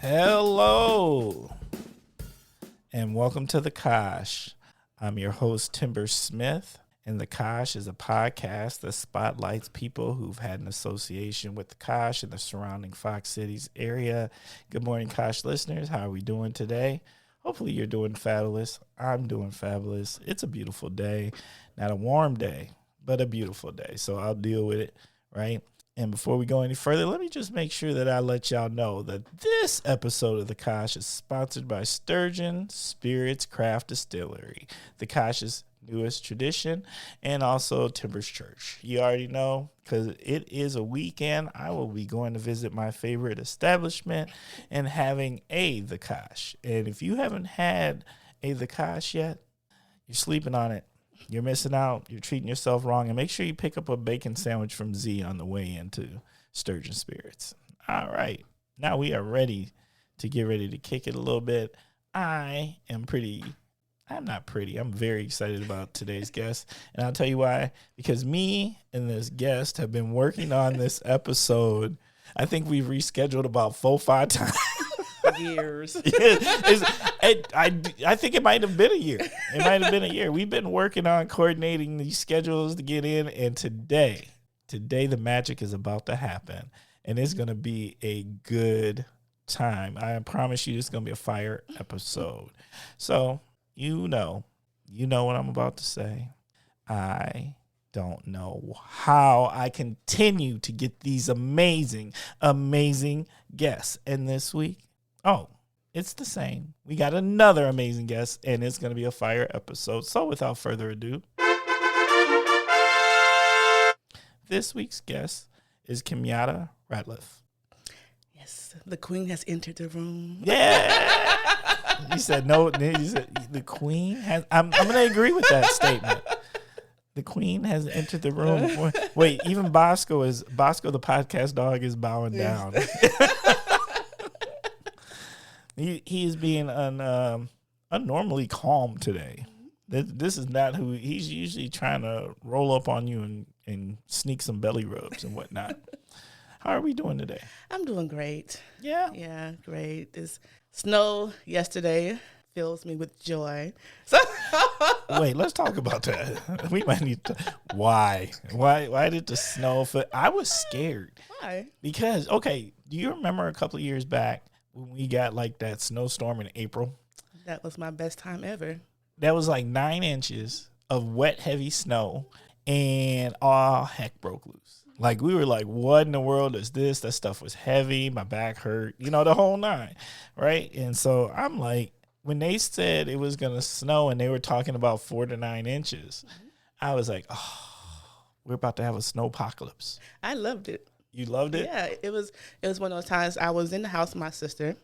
Hello, and welcome to The Kosh. I'm your host, Timber Smith, and The Kosh is a podcast that spotlights people who've had an association with the Kosh and the surrounding Fox Cities area. Good morning, Kosh listeners. How are we doing today? Hopefully you're doing fabulous. I'm doing fabulous. It's a beautiful day. Not a warm day, but a beautiful day, so I'll deal with it, right? And before we go any further, let me just make sure that I let y'all know that this episode of The Kosh is sponsored by Sturgeon Spirits Craft Distillery, The Kosh's newest tradition, and also Timbers Church. You already know, because it is a weekend, I will be going to visit my favorite establishment and having a The Kosh. And if you haven't had a The Kosh yet, you're sleeping on it. You're missing out. You're treating yourself wrong. And make sure you pick up a bacon sandwich from Z on the way into Sturgeon Spirits. All right. Now we are ready to get ready to kick it a little bit. I'm very excited about today's guest. And I'll tell you why. Because me and this guest have been working on this episode. I think we've rescheduled about 4 or 5 times. Years. I think it might have been a year. It might have been a year. We've been working on coordinating these schedules to get in, and today the magic is about to happen, and it's going to be a good time. I promise you, it's going to be a fire episode. So you know what I'm about to say. I don't know how I continue to get these amazing guests. And this week, it's the same. We got another amazing guest, and it's going to be a fire episode. So without further ado, this week's guest is Kimyatta Ratliff. Yes, the queen has entered the room. Yeah. You said no. You said the queen has. I'm going to agree with that statement. The queen has entered the room. Wait, even Bosco the podcast dog is bowing down. He is being unnormally calm today. This is not who he's usually trying to roll up on you and sneak some belly rubs and whatnot. How are we doing today? I'm doing great. Yeah? Yeah, great. This snow yesterday fills me with joy. So wait, let's talk about that. We might need to. Why did the snow fit? I was scared. Why? Because, okay, do you remember a couple of years back when we got like that snowstorm in April? That was my best time ever. That was like 9 inches of wet, heavy snow, and all heck broke loose. Like, we were like, what in the world is this? That stuff was heavy. My back hurt, the whole nine, right? And so I'm like, when they said it was going to snow and they were talking about 4 to 9 inches, I was like, we're about to have a snowpocalypse. I loved it. You loved it? Yeah, it was one of those times I was in the house with my sister,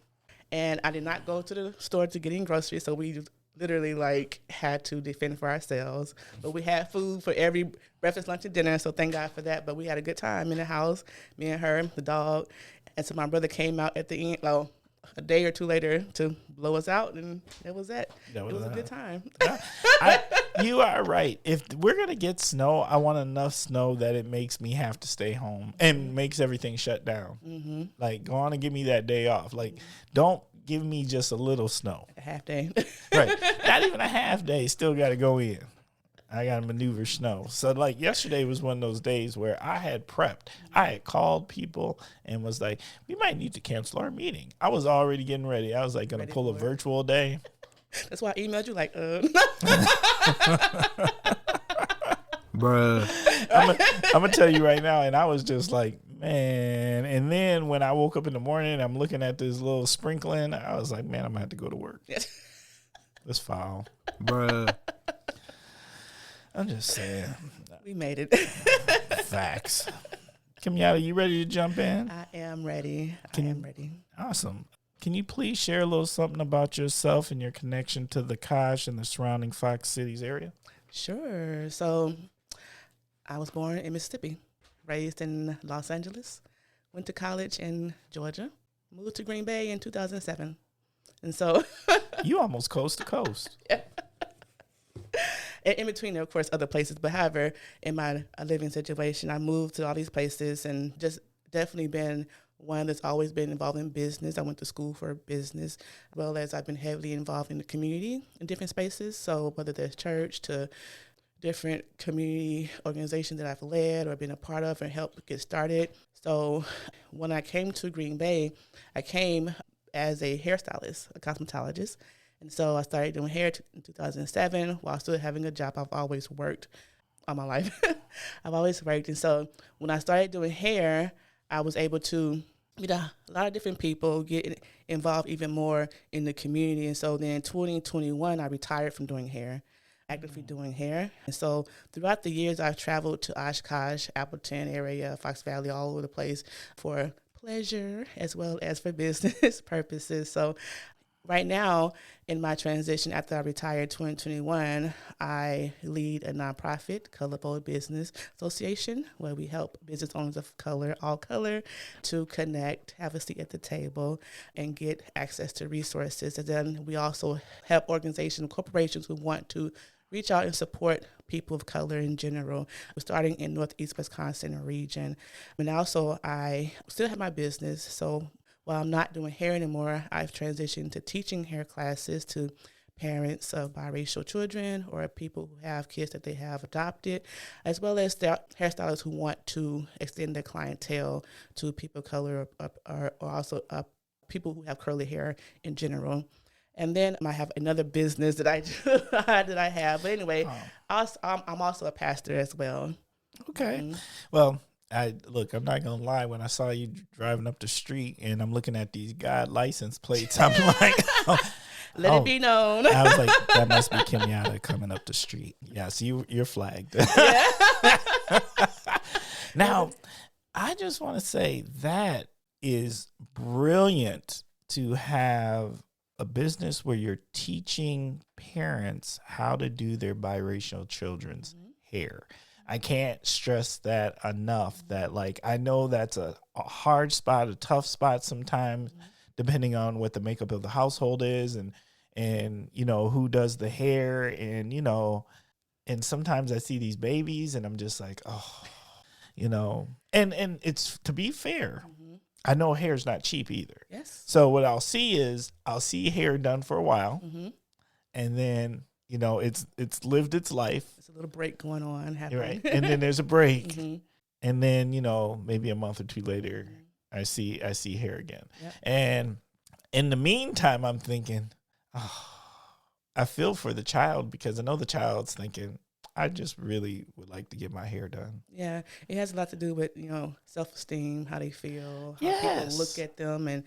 and I did not go to the store to get any groceries, so we literally had to defend for ourselves. But we had food for every breakfast, lunch, and dinner, so thank God for that. But we had a good time in the house, me and her, the dog. And so my brother came out at the end, a day or two later to blow us out, and that was it. It was a good time. You are right. If we're going to get snow, I want enough snow that it makes me have to stay home and makes everything shut down. Mm-hmm. Like, go on and give me that day off. Like, don't give me just a little snow. A half day. Right. Not even a half day. Still got to go in. I got to maneuver snow. So, yesterday was one of those days where I had prepped. I had called people and was like, we might need to cancel our meeting. I was already getting ready. I was going to pull a virtual day. That's why I emailed you Bruh. I'm going to tell you right now, and I was just like, man. And then when I woke up in the morning, I'm looking at this little sprinkling. I was like, man, I'm going to have to go to work. That's foul. Bruh. I'm just saying. We made it. Facts. Kimyatta, you ready to jump in? I am ready. Awesome. Can you please share a little something about yourself and your connection to the Kosh and the surrounding Fox Cities area? Sure. So I was born in Mississippi, raised in Los Angeles, went to college in Georgia, moved to Green Bay in 2007. And so you almost coast to coast. Yeah. And in between, of course, other places. But however, in my living situation, I moved to all these places and just definitely been one that's always been involved in business. I went to school for business, as well as I've been heavily involved in the community in different spaces. So whether there's church to different community organizations that I've led or been a part of and helped get started. So when I came to Green Bay, I came as a hairstylist, a cosmetologist. And so I started doing hair in 2007 while still having a job. I've always worked all my life. I've always worked. And so when I started doing hair, I was able to meet a lot of different people, get involved even more in the community. And so then in 2021, I retired from doing hair, actively doing hair. And so throughout the years, I've traveled to Oshkosh, Appleton area, Fox Valley, all over the place for pleasure as well as for business purposes. So right now, in my transition after I retired 2021, I lead a nonprofit, ColorBold Business Association, where we help business owners of color, all color, to connect, have a seat at the table, and get access to resources. And then we also help organizations, corporations who want to reach out and support people of color in general. We're starting in Northeast Wisconsin region. And also, I still have my business, so while I'm not doing hair anymore, I've transitioned to teaching hair classes to parents of biracial children or people who have kids that they have adopted, as well as the hairstylists who want to extend their clientele to people of color or also people who have curly hair in general. And then I have another business that I that I have. But anyway, I'm also a pastor as well. Okay. Mm-hmm. Well, I'm not gonna lie. When I saw you driving up the street and I'm looking at these God license plates, I'm like, let it be known. I was like, that must be Kimyatta coming up the street. Yes, you're flagged. Now, I just want to say that is brilliant to have a business where you're teaching parents how to do their biracial children's hair. I can't stress that enough, that like, I know that's a hard spot, a tough spot sometimes, depending on what the makeup of the household is and, you know, who does the hair and, you know, and sometimes I see these babies and I'm just like, oh, you know, and it's, to be fair, I know hair's not cheap either. Yes. So what I'll see hair done for a while and then, you know, it's lived its life. It's a little break going on. Right. And then there's a break. And then, you know, maybe a month or two later, I see hair again. Yep. And in the meantime, I'm thinking, oh, I feel for the child because I know the child's thinking, I just really would like to get my hair done. Yeah. It has a lot to do with, you know, self-esteem, how they feel, how people look at them and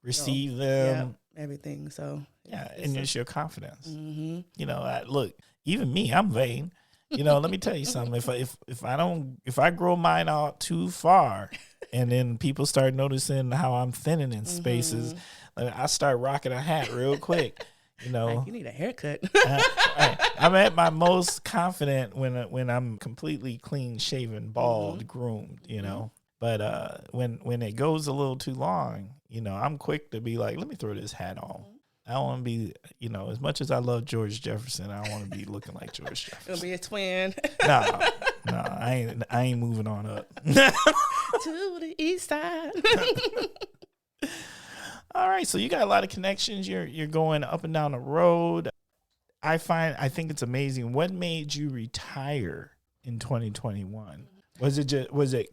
receive them. Yeah, everything. So and it's your confidence. You know, look, even me, I'm vain. You know, let me tell you something. If I grow mine out too far, and then people start noticing how I'm thinning in spaces, I start rocking a hat real quick. You know, like, you need a haircut. I'm at my most confident when I'm completely clean shaven, bald, groomed. You know. But when it goes a little too long, you know, I'm quick to be like, let me throw this hat on. I don't want to be, you know, as much as I love George Jefferson, I don't want to be looking like George Jefferson. It'll be a twin. No, I ain't moving on up. To the east side. All right, so you got a lot of connections. You're going up and down the road. I think it's amazing. What made you retire in 2021? Was it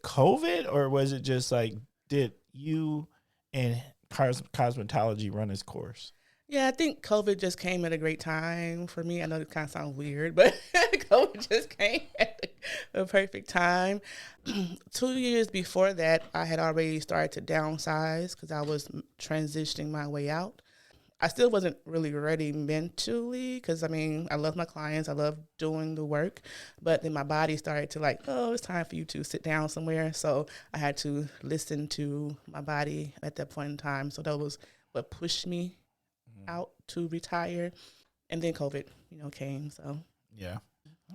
COVID, or was it just like, did you and cosmetology run its course? Yeah, I think COVID just came at a great time for me. I know it kind of sounds weird, but COVID just came at a perfect time. 2 years before that, I had already started to downsize because I was transitioning my way out. I still wasn't really ready mentally because, I mean, I love my clients. I love doing the work. But then my body started to like, oh, it's time for you to sit down somewhere. So I had to listen to my body at that point in time. So that was what pushed me out to retire. And then COVID, you know, came. So yeah.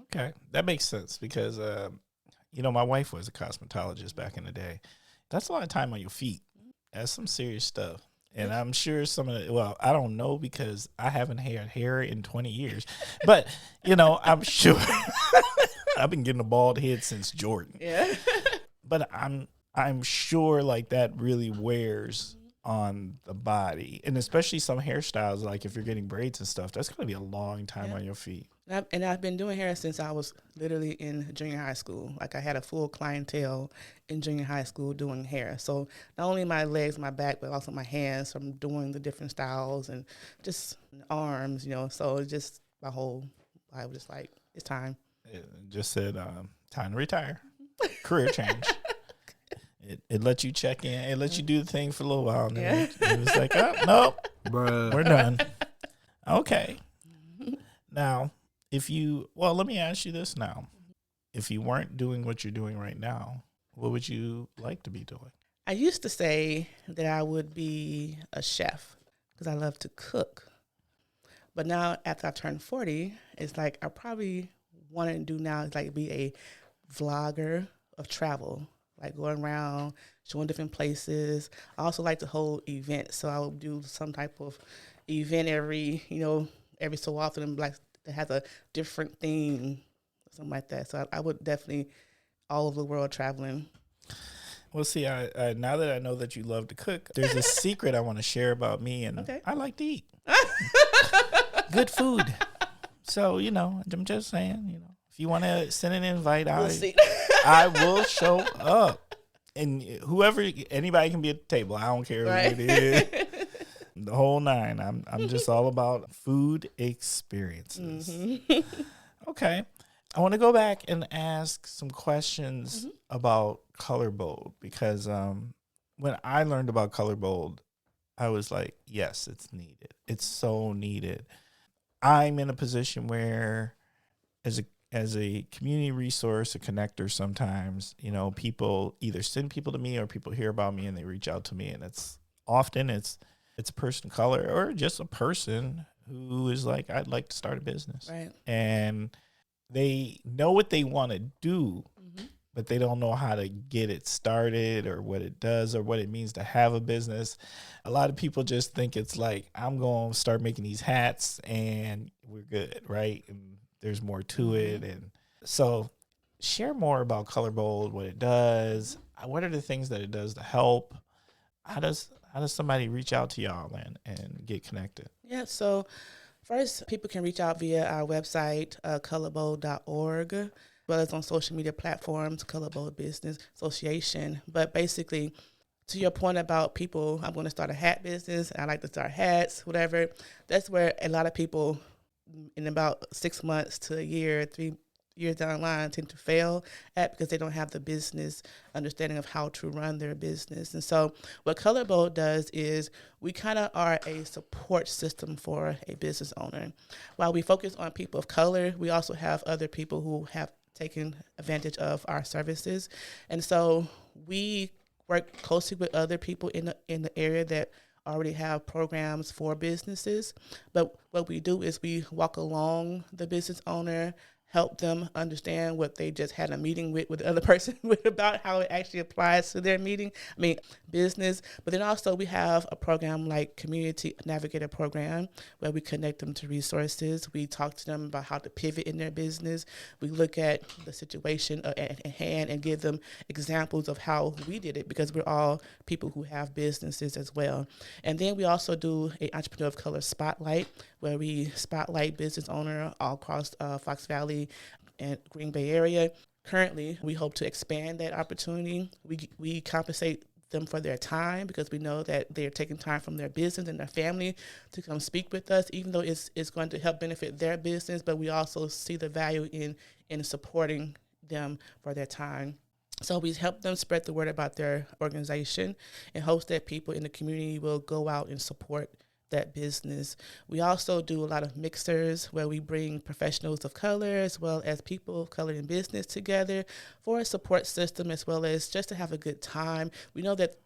Okay. That makes sense because, you know, my wife was a cosmetologist back in the day. That's a lot of time on your feet. That's some serious stuff. And I'm sure some of the, I don't know because I haven't had hair in 20 years. But, you know, I'm sure I've been getting a bald head since Jordan. Yeah. But I'm I'm sure like that really wears on the body, and especially some hairstyles, like if you're getting braids and stuff, that's going to be a long time on your feet. And I've been doing hair since I was literally in junior high school. Like I had a full clientele in junior high school doing hair. So not only my legs, my back, but also my hands from doing the different styles and just arms, you know. So it's just my whole, I was just like, it's time. It just said, time to retire, career change. It lets you check in. It lets you do the thing for a little while. And then it was like, oh, nope, Bruh. we're done. Okay. Now, let me ask you this now. If you weren't doing what you're doing right now, what would you like to be doing? I used to say that I would be a chef because I love to cook. But now after I turned 40, it's like I probably want to do now is like be a vlogger of travel, like going around showing different places. I also like to hold events, so I would do some type of event every so often, like that has a different theme, something like that. So I would definitely all over the world traveling. Well, see, I now that I know that you love to cook, there's a secret I want to share about me, and I like to eat good food. So, I'm just saying, if you want to send an invite out, I will show up. And anybody can be at the table. I don't care who it is. The whole nine. I'm just all about food experiences. Mm-hmm. Okay. I want to go back and ask some questions about ColorBold because when I learned about ColorBold, I was like, yes, it's needed. It's so needed. I'm in a position where as a community resource, a connector, sometimes, people either send people to me or people hear about me and they reach out to me. And it's a person of color or just a person who is like, I'd like to start a business. Right. And they know what they want to do, but they don't know how to get it started or what it does or what it means to have a business. A lot of people just think it's like, I'm going to start making these hats and we're good, right? And there's more to it. And so share more about ColorBold, what it does. What are the things that it does to help? How does somebody reach out to y'all and get connected? Yeah, so first, people can reach out via our website, colorbold.org, as well as on social media platforms, ColorBold Business Association. But basically, to your point about people, I'm going to start a hat business, I like to start hats, whatever. That's where a lot of people in about 6 months to a year, 3 years down the line tend to fail at because they don't have the business understanding of how to run their business. And so what ColorBold does is we kind of are a support system for a business owner. While we focus on people of color, we also have other people who have taken advantage of our services. And so we work closely with other people in the area that already have programs for businesses. But what we do is we walk along the business owner, help them understand what they just had a meeting with the other person with about how it actually applies to their business. But then also we have a program like Community Navigator Program where we connect them to resources. We talk to them about how to pivot in their business. We look at the situation at hand and give them examples of how we did it because we're all people who have businesses as well. And then we also do an Entrepreneur of Color Spotlight where we spotlight business owner all across Fox Valley and Green Bay area. Currently, we hope to expand that opportunity. We compensate them for their time because we know that they're taking time from their business and their family to come speak with us, even though it's going to help benefit their business, but we also see the value in supporting them for their time. So we help them spread the word about their organization and hopes that people in the community will go out and support that business. We also do a lot of mixers where we bring professionals of color as well as people of color in business together for a support system as well as just to have a good time. We know that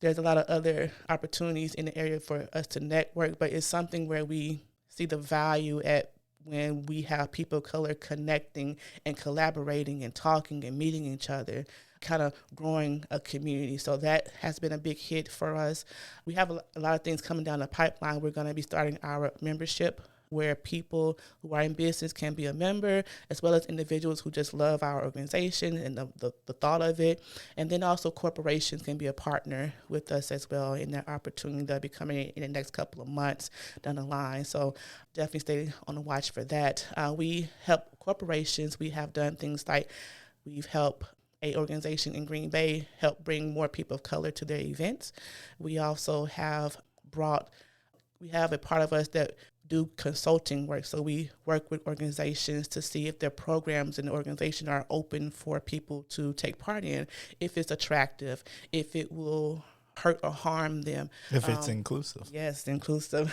there's a lot of other opportunities in the area for us to network, but it's something where we see the value at when we have people of color connecting and collaborating and talking and meeting each other, kind of growing a community. So that has been a big hit for us. We have a lot of things coming down the pipeline. We're going to be starting our membership where people who are in business can be a member, as well as individuals who just love our organization and the thought of it. And then also corporations can be a partner with us as well in that opportunity that'll be coming in the next couple of months down the line. So definitely stay on the watch for that. We help corporations. We have done things like we've helped a organization in Green Bay help bring more people of color to their events. We also have we have a part of us that do consulting work. So we work with organizations to see if their programs in the organization are open for people to take part in, if it's attractive, if it will hurt or harm them. If it's inclusive. Yes, inclusive.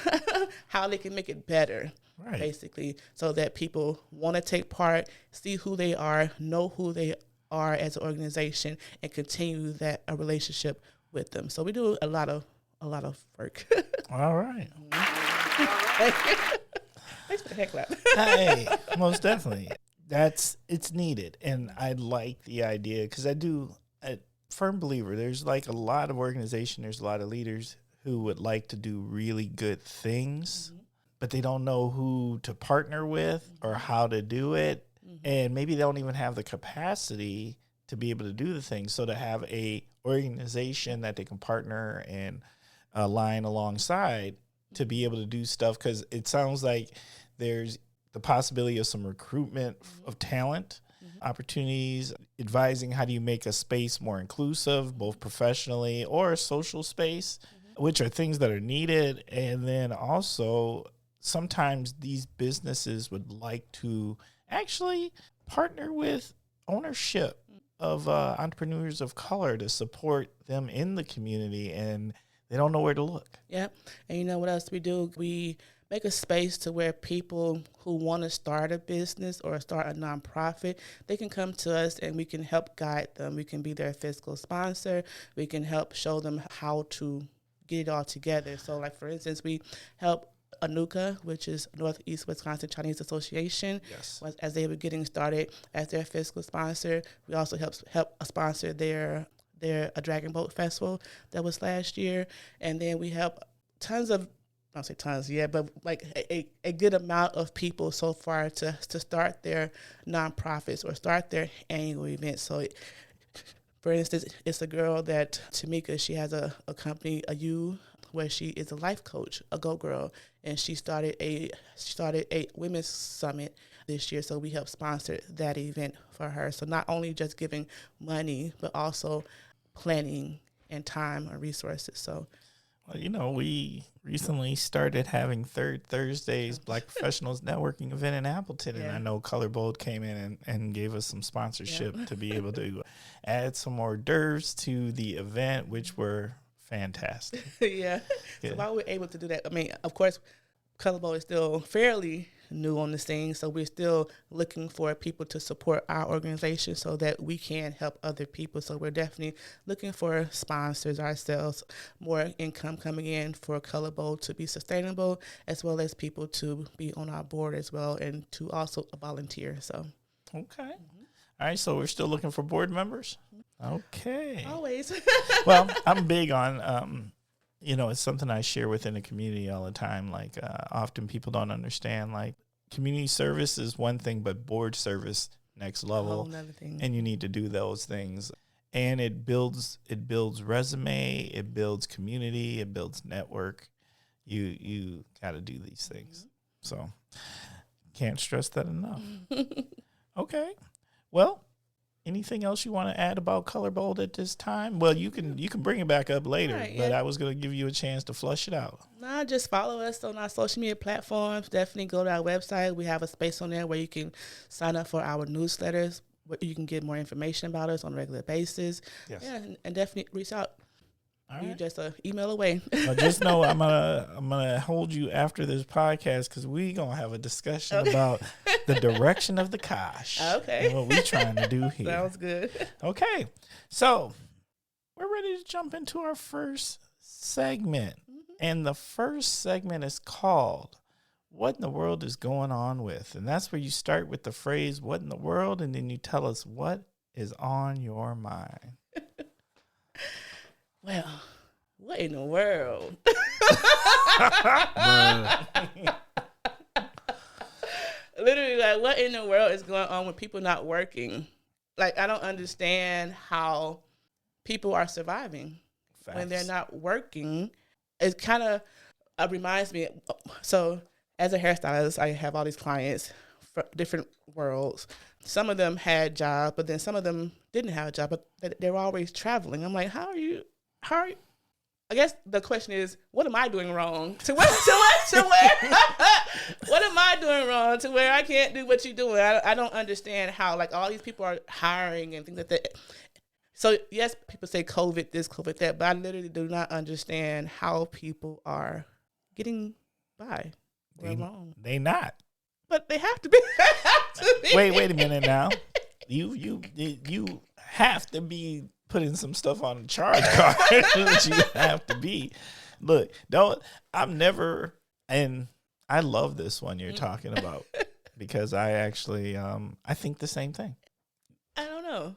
How they can make it better, right, basically, so that people want to take part, see who they are, know who they are as an organization, and continue a relationship with them. So we do a lot of work. All right. Thanks for the heck clap. Hey, most definitely. It's needed. And I like the idea because I'm a firm believer. There's like a lot of organization, there's a lot of leaders who would like to do really good things, but they don't know who to partner with or how to do it. And maybe they don't even have the capacity to be able to do the thing. So to have a organization that they can partner and align alongside to be able to do stuff, because it sounds like there's the possibility of some recruitment of talent, opportunities, advising how do you make a space more inclusive, both professionally or a social space, which are things that are needed. And then also sometimes these businesses would like to actually partner with ownership of entrepreneurs of color to support them in the community, and they don't know where to look. Yeah. And you know what else we do? We make a space to where people who want to start a business or start a nonprofit, they can come to us and we can help guide them. We can be their fiscal sponsor. We can help show them how to get it all together. So like, for instance, we help ANUCA, which is Northeast Wisconsin Chinese Association, Yes. as they were getting started as their fiscal sponsor. We also help sponsor their a Dragon Boat Festival that was last year. And then we help tons of, I don't say tons yet, but like a good amount of people so far to start their nonprofits or start their annual events. So for instance, it's a girl that, Tamika, she has a company, where she is a life coach, a Go Girl, and she started a women's summit this year. So we help sponsor that event for her. So not only just giving money, but also planning and time and resources. So, well, we recently started having Third Thursdays Black Professionals Networking event in Appleton, and I know ColorBold came in and gave us some sponsorship to be able to add some hors d'oeuvres to the event, which were fantastic. Yeah. So while we're able to do that, I mean, of course, ColorBold is still fairly new on the scene, so we're still looking for people to support our organization so that we can help other people. So we're definitely looking for sponsors ourselves, more income coming in for ColorBold to be sustainable, as well as people to be on our board as well and to also volunteer. So okay. All right, so we're still looking for board members? Okay. Always. Well, I'm big on, it's something I share within the community all the time. Like, often people don't understand, like, community service is one thing, but board service, next level. A whole nother thing. And you need to do those things. And it builds resume, it builds community, it builds network. You got to do these things. So can't stress that enough. Okay. Well, anything else you want to add about ColorBold at this time? Well, you can bring it back up later, right, but I was going to give you a chance to flush it out. Nah, just follow us on our social media platforms. Definitely go to our website. We have a space on there where you can sign up for our newsletters, where you can get more information about us on a regular basis. Yes. Yeah, and definitely reach out. You're just an email away. Well, just know I'm gonna hold you after this podcast because we're gonna have a discussion about the direction of the Kosh. Okay. And what we're trying to do here. Sounds good. Okay. So we're ready to jump into our first segment. And the first segment is called What in the World is Going On With? And that's where you start with the phrase, what in the world? And then you tell us what is on your mind. Well, what in the world? Like, what in the world is going on with people not working? Like, I don't understand how people are surviving when they're not working. It kind of reminds me. So, as a hairstylist, I have all these clients from different worlds. Some of them had jobs, but then some of them didn't have a job, but they were always traveling. I'm like, how are you? I guess the question is, what am I doing wrong? To where? What am I doing wrong to where I can't do what you're doing? I don't understand how, like, all these people are hiring and things like that. So, yes, people say COVID this, COVID that, but I literally do not understand how people are getting by. They not. But they have to be. Wait a minute now. You have to be putting some stuff on the charge card. You have to be. Look, and I love this one you're talking about because I actually I think the same thing. I don't know.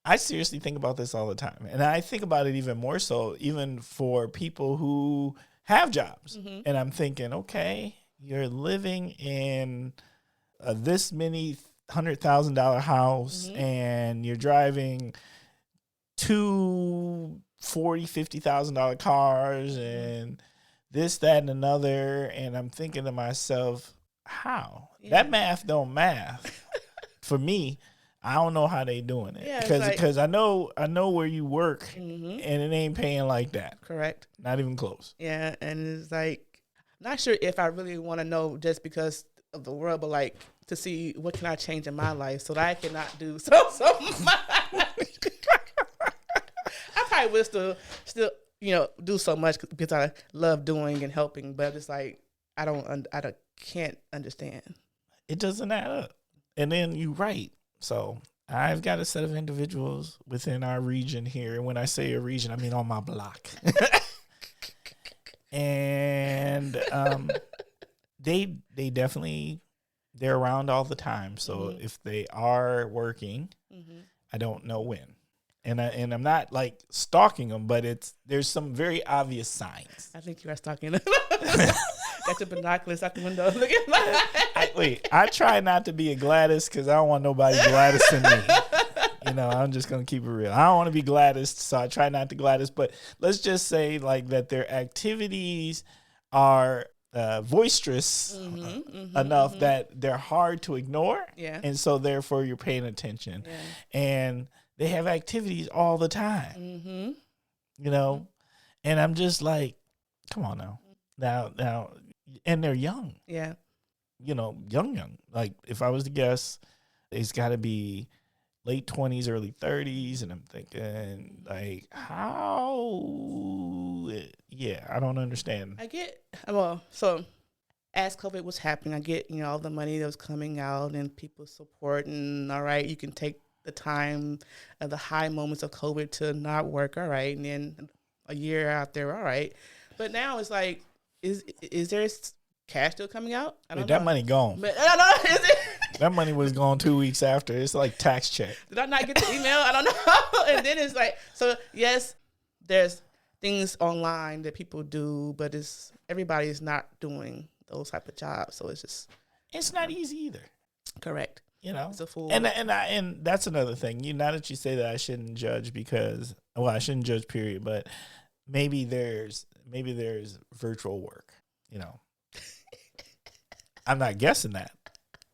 I seriously think about this all the time. And I think about it even more so, even for people who have jobs. Mm-hmm. And I'm thinking, okay, you're living in this many $100,000 house, mm-hmm. and you're driving two $40,000-$50,000 cars and this, that, and another. And I'm thinking to myself, how? Yeah. That math don't math. For me, I don't know how they doing it. Yeah, because I know where you work, mm-hmm. and it ain't paying like that. Correct. Not even close. Yeah, and it's like, not sure if I really want to know just because of the world, but like to see what can I change in my life so that I cannot do so much. I probably will still do so much because I love doing and helping, but it's like I can't understand. It doesn't add up. And then you're right. So I've got a set of individuals within our region here. And when I say a region, I mean on my block. And they definitely, they're around all the time. So mm-hmm. if they are working, mm-hmm. I don't know when. And I'm not like stalking them, but there's some very obvious signs. I think you are stalking them. Got your binoculars out the window. Look at my. I try not to be a Gladys because I don't want nobody Gladys in me. I'm just gonna keep it real. I don't want to be Gladys, so I try not to Gladys. But let's just say like that their activities are boisterous enough mm-hmm. that they're hard to ignore. Yeah. And so therefore you're paying attention. Yeah. And they have activities all the time. Mm-hmm. And I'm just like, come on now. Now, and they're young. Yeah. Young. Like, if I was to guess, it's got to be late 20s, early 30s. And I'm thinking, like, how? Yeah, I don't understand. So as COVID was happening, I get, all the money that was coming out and people supporting. All right, you can take the time of the high moments of COVID to not work. All right. And then a year out there. All right. But now it's like, is there cash still coming out? I don't know. That money gone. But, I don't know. Is it? That money was gone 2 weeks after. It's like tax check. Did I not get the email? I don't know. And then it's like, so yes, there's things online that people do, but everybody's not doing those type of jobs. So it's not easy either. Correct. It's a fool. And that's another thing. Now that you say that, I shouldn't judge I shouldn't judge, period. But maybe there's virtual work. I'm not guessing that.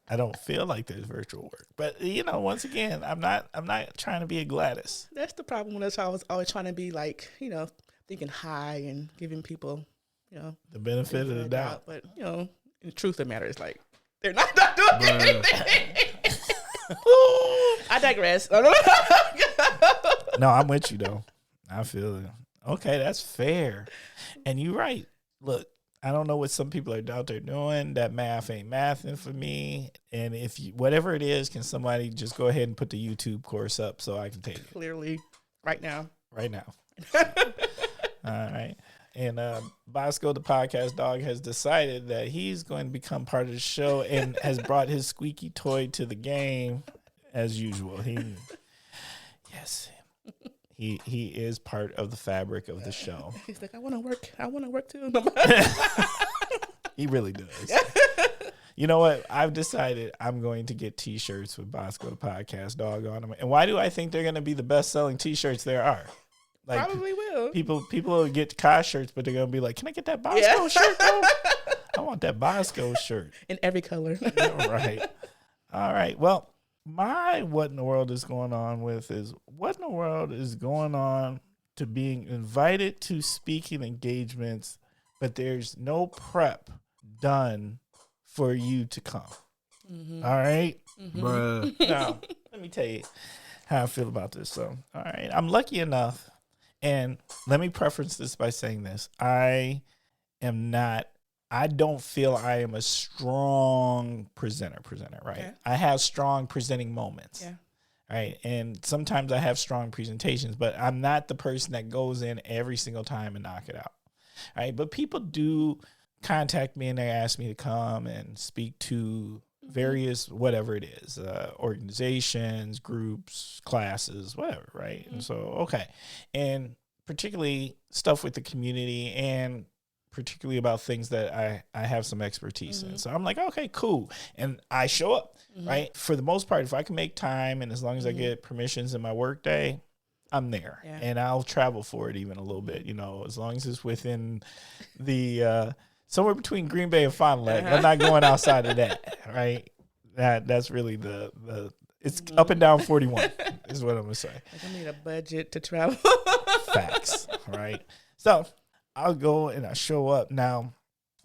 I don't feel like there's virtual work. But once again, I'm not trying to be a Gladys. That's the problem. That's why I was always trying to be like, thinking high and giving people, the benefit of the doubt. But the truth of the matter is like they're not doing anything. I digress. No, I'm with you though. I feel it. Okay, that's fair. And you're right. Look, I don't know what some people are out there doing. That math ain't mathing for me. And whatever it is, can somebody just go ahead and put the YouTube course up so I can take it? Clearly, right now. Right now. All right. And Bosco, the podcast dog, has decided that he's going to become part of the show and has brought his squeaky toy to the game as usual. Yes. He is part of the fabric of the show. He's like, I want to work. I want to work too. He really does. You know what? I've decided I'm going to get T-shirts with Bosco the Podcast Dog on them. And why do I think they're going to be the best-selling T-shirts there are? Like, Probably will. People will get Kai shirts, but they're going to be like, can I get that Bosco shirt, though? I want that Bosco shirt. In every color. Right. All right. Well, my what in the world is going on with is what in the world is going on to being invited to speaking engagements, but there's no prep done for you to come. Mm-hmm. All right? Mm-hmm. Bruh. Now, let me tell you how I feel about this. So, all right. I'm lucky enough, and let me preference this by saying this. I don't feel I am a strong presenter, right? Okay. I have strong presenting moments. Yeah. Right. And sometimes I have strong presentations, but I'm not the person that goes in every single time and knock it out. Right. But people do contact me and they ask me to come and speak to various, whatever it is, organizations, groups, classes, whatever. Right. Mm-hmm. And so, okay. And particularly stuff with the community and particularly about things that I have some expertise in. So I'm like, okay, cool. And I show up, right? For the most part, if I can make time and as long as I get permissions in my work day, I'm there. Yeah. And I'll travel for it even a little bit, as long as it's within the somewhere between Green Bay and Fond du Lac. I'm not going outside of that, right? That's really the it's up and down 41 is what I'm going to say. Like I need a budget to travel. Facts, right? So I'll go and I show up now,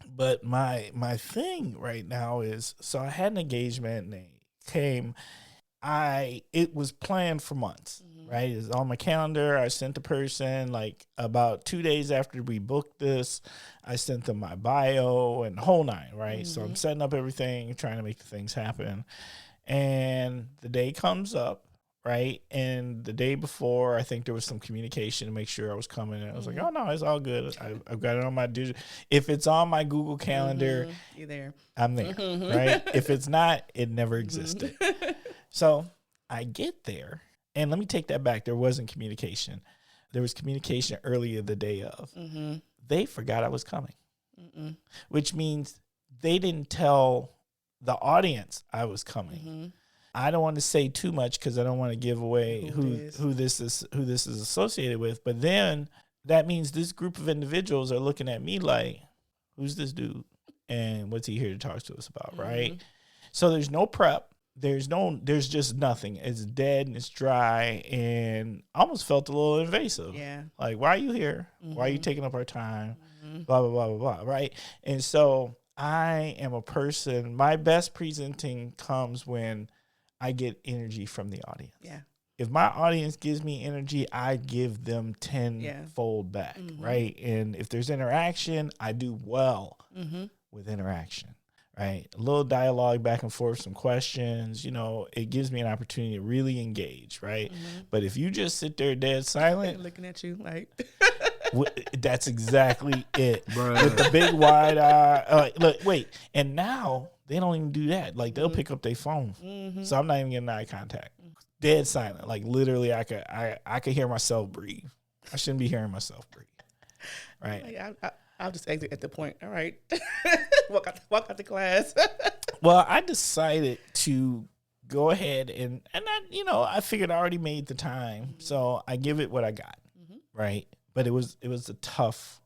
but my thing right now is, so I had an engagement and they came. It was planned for months, right? It's on my calendar. I sent the person like about 2 days after we booked this. I sent them my bio and the whole nine, right? So I'm setting up everything, trying to make the things happen. And the day comes up, right? And the day before, I think there was some communication to make sure I was coming. And I was like, oh, no, it's all good. I've got it on my digital. If it's on my Google Calendar, you're there. I'm there, right? If it's not, it never existed. So I get there, and let me take that back. There wasn't communication. There was communication earlier the day of. They forgot I was coming, which means they didn't tell the audience I was coming. I don't want to say too much because I don't want to give away who this is associated with. But then that means this group of individuals are looking at me like, who's this dude? And what's he here to talk to us about, right? So there's no prep. There's just nothing. It's dead and it's dry, and I almost felt a little invasive. Yeah. Like, why are you here? Why are you taking up our time? Blah, blah, blah, blah, blah, right? And so I am a person, my best presenting comes when I get energy from the audience. Yeah. If my audience gives me energy, I give them tenfold back, right? And if there's interaction, I do well with interaction. Right, a little dialogue back and forth, some questions, it gives me an opportunity to really engage, right? But if you just sit there dead silent, looking at you like, that's exactly it. Bruh. With the big wide eye, look, wait, and now they don't even do that. Like they'll pick up their phone, so I'm not even getting eye contact. Dead silent, like literally, I could hear myself breathe. I shouldn't be hearing myself breathe, right? I'll just exit at the point. All right. walk out the class. Well, I decided to go ahead and I figured I already made the time. So I give it what I got. Right. But it was a tough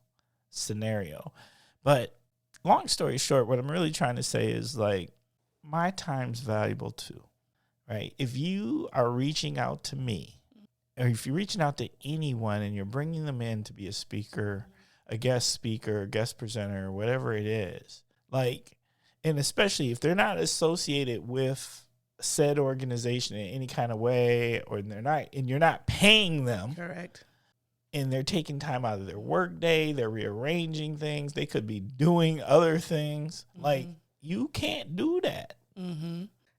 scenario. But long story short, what I'm really trying to say is like my time's valuable too. Right. If you are reaching out to me, or if you're reaching out to anyone and you're bringing them in to be a speaker, a guest speaker, guest presenter, whatever it is, like, and especially if they're not associated with said organization in any kind of way, or you're not paying them. Correct. And they're taking time out of their work day, they're rearranging things, they could be doing other things. Like, you can't do that.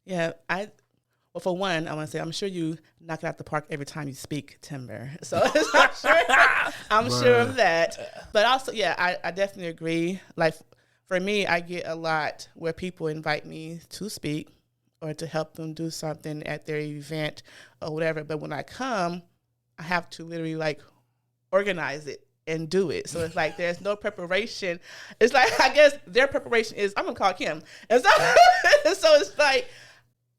Yeah, well, for one, I want to say, I'm sure you knock it out the park every time you speak, Timber. So I'm sure of that. But also, yeah, I definitely agree. Like, for me, I get a lot where people invite me to speak or to help them do something at their event or whatever. But when I come, I have to literally, like, organize it and do it. So it's like there's no preparation. It's like, I guess their preparation is, I'm gonna call Kim. And so, so it's like,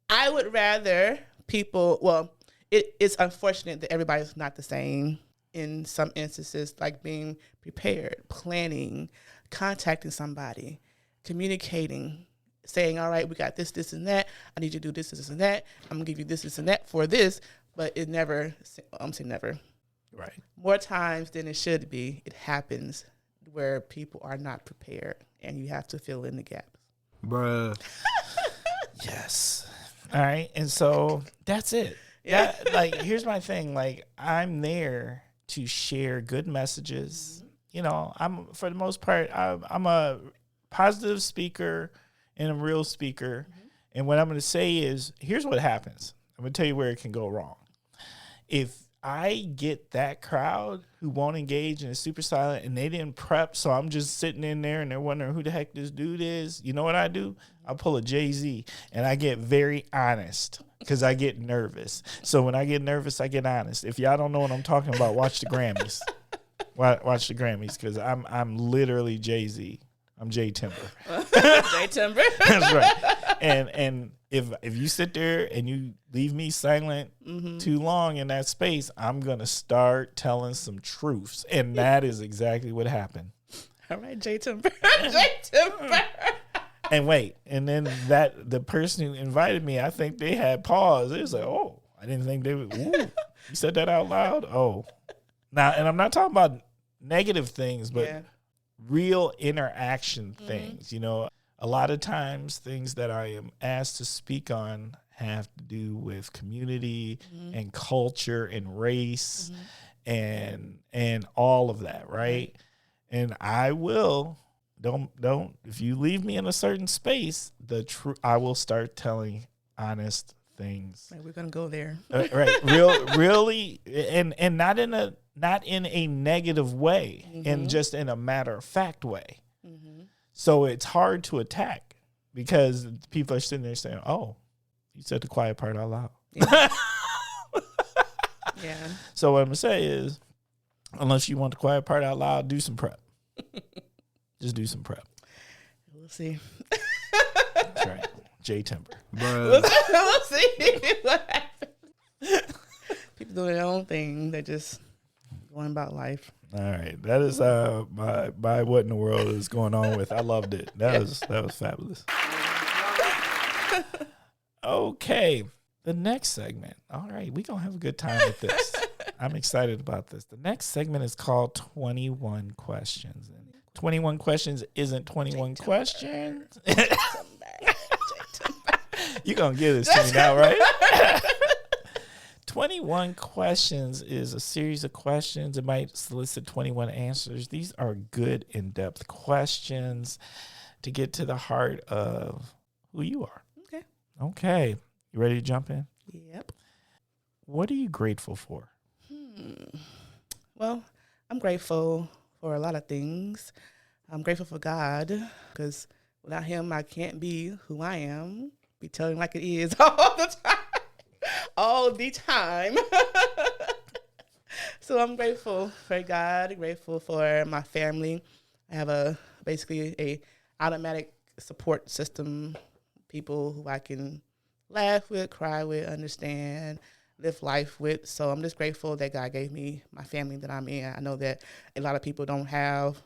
I would rather people, well, it's unfortunate that everybody's not the same in some instances, like being prepared, planning, contacting somebody, communicating, saying, all right, we got this, this, and that. I need you to do this, this, and that. I'm going to give you this, this, and that for this. But it never, I'm saying never. Right. More times than it should be, it happens where people are not prepared, and you have to fill in the gaps. Bruh. Yes. All right. And so that's it. Yeah. Like, here's my thing. Like, I'm there to share good messages. You know, for the most part, I'm a positive speaker and a real speaker. And what I'm going to say is, here's what happens. I'm going to tell you where it can go wrong. If I get that crowd who won't engage and is super silent and they didn't prep, so I'm just sitting in there and they're wondering who the heck this dude is, you know what I do? I pull a Jay-Z and I get very honest because I get nervous. So when I get nervous, I get honest. If y'all don't know what I'm talking about, watch the Grammys. Watch the Grammys because I'm literally Jay-Z. I'm Jay Timber. Jay Timber. That's right. And if you sit there and you leave me silent too long in that space, I'm gonna start telling some truths, and that is exactly what happened. All right, Jay Timber. Jay Timber. And wait, and then the person who invited me, I think they had pause. It was like, oh, I didn't think they would. Ooh, you said that out loud. Oh, now, and I'm not talking about negative things, but real interaction things. You know, a lot of times things that I am asked to speak on have to do with community and culture and race and all of that, right? And I will don't if you leave me in a certain space, I will start telling honest things. Right, we're gonna go there, right? Really, and not in a negative way, and just in a matter of fact way. So it's hard to attack because people are sitting there saying, "Oh, you said the quiet part out loud." Yeah. So what I'm gonna say is, unless you want the quiet part out loud, do some prep. Just do some prep. We'll see. That's right, Jay Timber. We'll see what happens. People doing their own thing. They're just going about life. All right, that is my what in the world is going on with. I loved it. That was fabulous. Okay, the next segment. All right, we're gonna have a good time with this. I'm excited about this. The next segment is called 21 Questions. And 21 Questions isn't 21 questions. You're gonna give this to me now, right? 21 Questions is a series of questions. It might solicit 21 answers. These are good, in-depth questions to get to the heart of who you are. Okay. You ready to jump in? Yep. What are you grateful for? Well, I'm grateful for a lot of things. I'm grateful for God because without him, I can't be who I am. Be telling like it is all the time. All the time. So I'm grateful for God, grateful for my family. I have basically a automatic support system, people who I can laugh with, cry with, understand, live life with. So I'm just grateful that God gave me my family that I'm in. I know that a lot of people don't have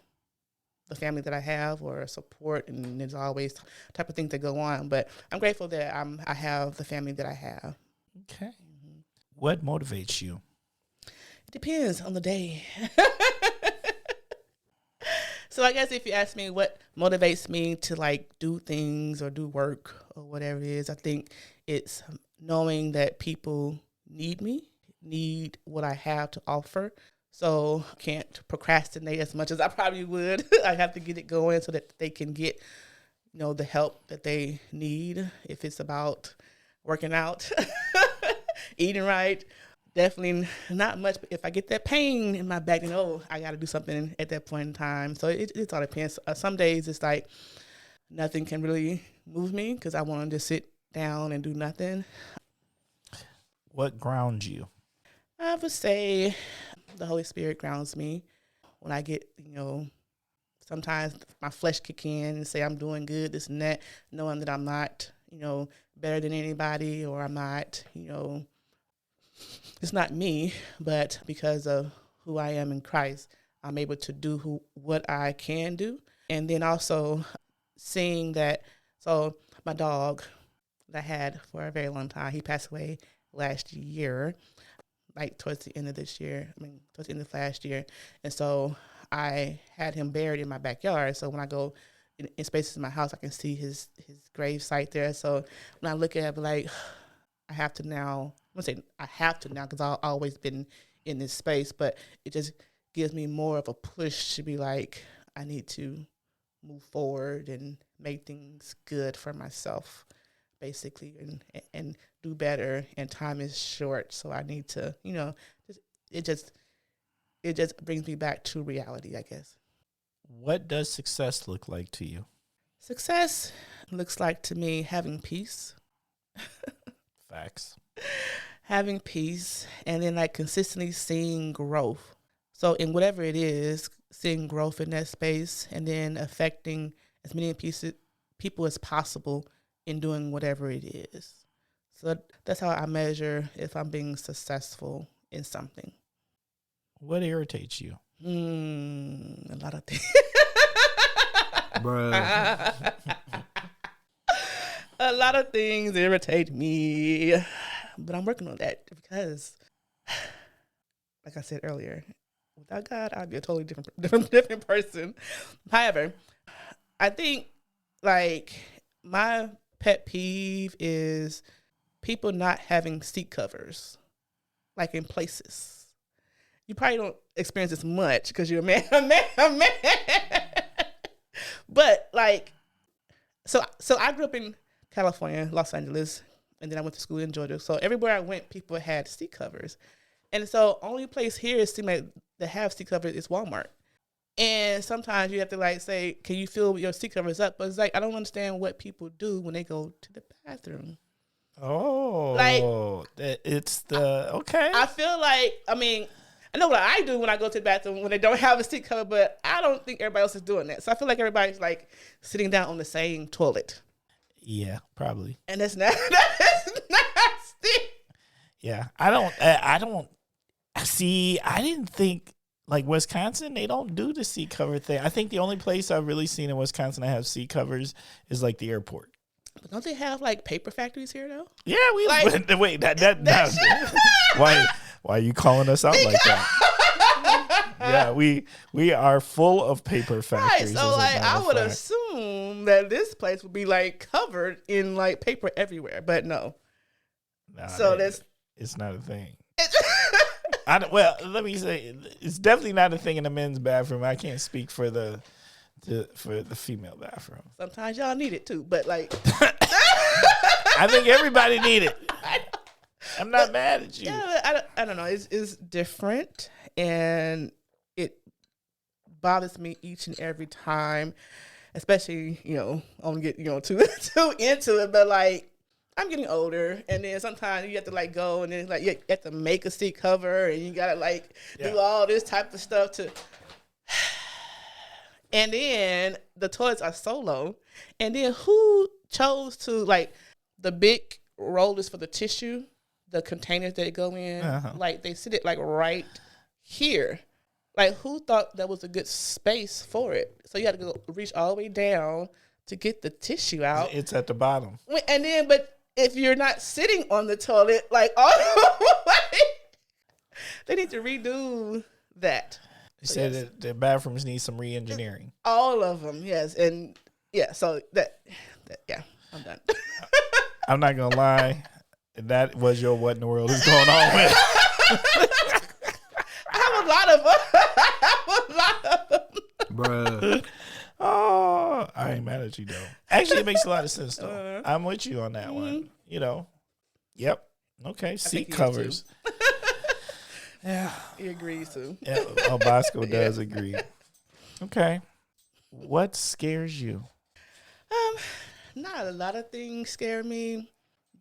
the family that I have or support, and there's always type of things that go on. But I'm grateful that I have the family that I have. Okay. What motivates you? It depends on the day. So I guess if you ask me what motivates me to like do things or do work or whatever it is, I think it's knowing that people need me, need what I have to offer. So I can't procrastinate as much as I probably would. I have to get it going so that they can get, the help that they need. If it's about working out, eating right, definitely not much. But if I get that pain in my back, then I got to do something at that point in time. So it all depends. Some days it's like nothing can really move me because I want to just sit down and do nothing. What grounds you? I would say the Holy Spirit grounds me. when I get, sometimes my flesh kick in and say I'm doing good, this and that, knowing that I'm not, better than anybody, or I'm not, it's not me, but because of who I am in Christ, I'm able to do what I can do. And then also seeing that, so my dog that I had for a very long time, he passed away last year, like towards the end of last year. And so I had him buried in my backyard. So when I go in spaces in my house, I can see his grave site there. So when I look at it, I'm like, I have to now, I'm going to say I have to now because I've always been in this space, but it just gives me more of a push to be like, I need to move forward and make things good for myself, basically, and do better. And time is short, so I need to, it just brings me back to reality, I guess. What does success look like to you? Success looks like to me having peace. Facts. Having peace, and then like consistently seeing growth. So in whatever it is, seeing growth in that space, and then affecting as many people as possible in doing whatever it is. So that's how I measure if I'm being successful in something. What irritates you? A lot of things. Bruh. A lot of things irritate me, but I'm working on that because, like I said earlier, without God, I'd be a totally different person. However, I think like my pet peeve is people not having seat covers, like in places. You probably don't experience this much because you're a man. But like, so I grew up in California, Los Angeles, and then I went to school in Georgia. So everywhere I went, people had seat covers. And so only place here it seems like that have seat covers is Walmart. And sometimes you have to like say, can you fill your seat covers up? But it's like, I don't understand what people do when they go to the bathroom. Oh, like, okay. I feel like, I know what I do when I go to the bathroom when they don't have a seat cover, but I don't think everybody else is doing that. So I feel like everybody's like sitting down on the same toilet. Yeah, probably. And that's nasty. Yeah, I don't see. I didn't think like Wisconsin, they don't do the seat cover thing. I think the only place I've really seen in Wisconsin that have seat covers is like the airport. But don't they have like paper factories here though? Yeah, we like, wait. Why are you calling us out like that? Yeah, we are full of paper factories. Right, so like I would assume that this place would be like covered in like paper everywhere, but no. Nah, so it's not a thing. Well, let me say it's definitely not a thing in the men's bathroom. I can't speak for the female bathroom. Sometimes y'all need it too, but like I think everybody need it. I'm not mad at you. Yeah, I don't know. It's different, and it bothers me each and every time, especially I don't get too into it, but like I'm getting older, and then sometimes you have to like go and then like you have to make a seat cover, and you gotta like do all this type of stuff to. And then the toilets are so low, and then who chose to like the big rollers for the tissue, the containers that go in, like they sit it like right here. Like who thought that was a good space for it? So you had to go reach all the way down to get the tissue out. It's at the bottom. And then, but if you're not sitting on the toilet, like all the way, they need to redo that. They said that the bathrooms need some re-engineering. All of them, yes. And yeah, so that I'm done. I'm not going to lie. That was your what in the world is going on with. I have a lot of them. Bruh. Oh, I ain't mad at you, though. Actually, it makes a lot of sense, though. I'm with you on that one. Yep. Okay, seat covers. Yeah. He agrees too. Yeah, Bosco does agree. Okay. What scares you? Not a lot of things scare me,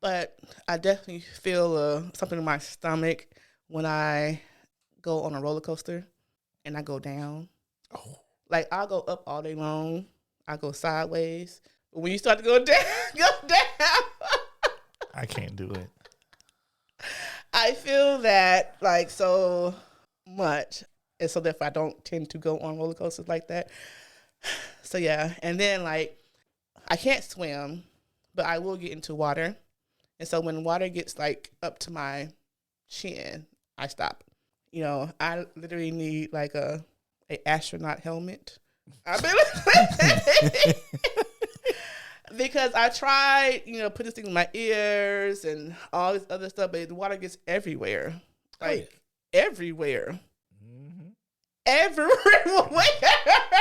but I definitely feel something in my stomach when I go on a roller coaster. and I go down. Oh, Like, I'll go up all day long. I go sideways. But when you start to go down, go down. I can't do it. I feel that, like, so much. And so therefore I don't tend to go on roller coasters like that. So yeah. And then, like, I can't swim, but I will get into water. And so when water gets, like, up to my chin, I stop. You know, I literally need, like, a astronaut helmet. Because I tried, you know, putting this thing in my ears and all this other stuff, but the water gets everywhere. Like, everywhere. Mm-hmm. Everywhere.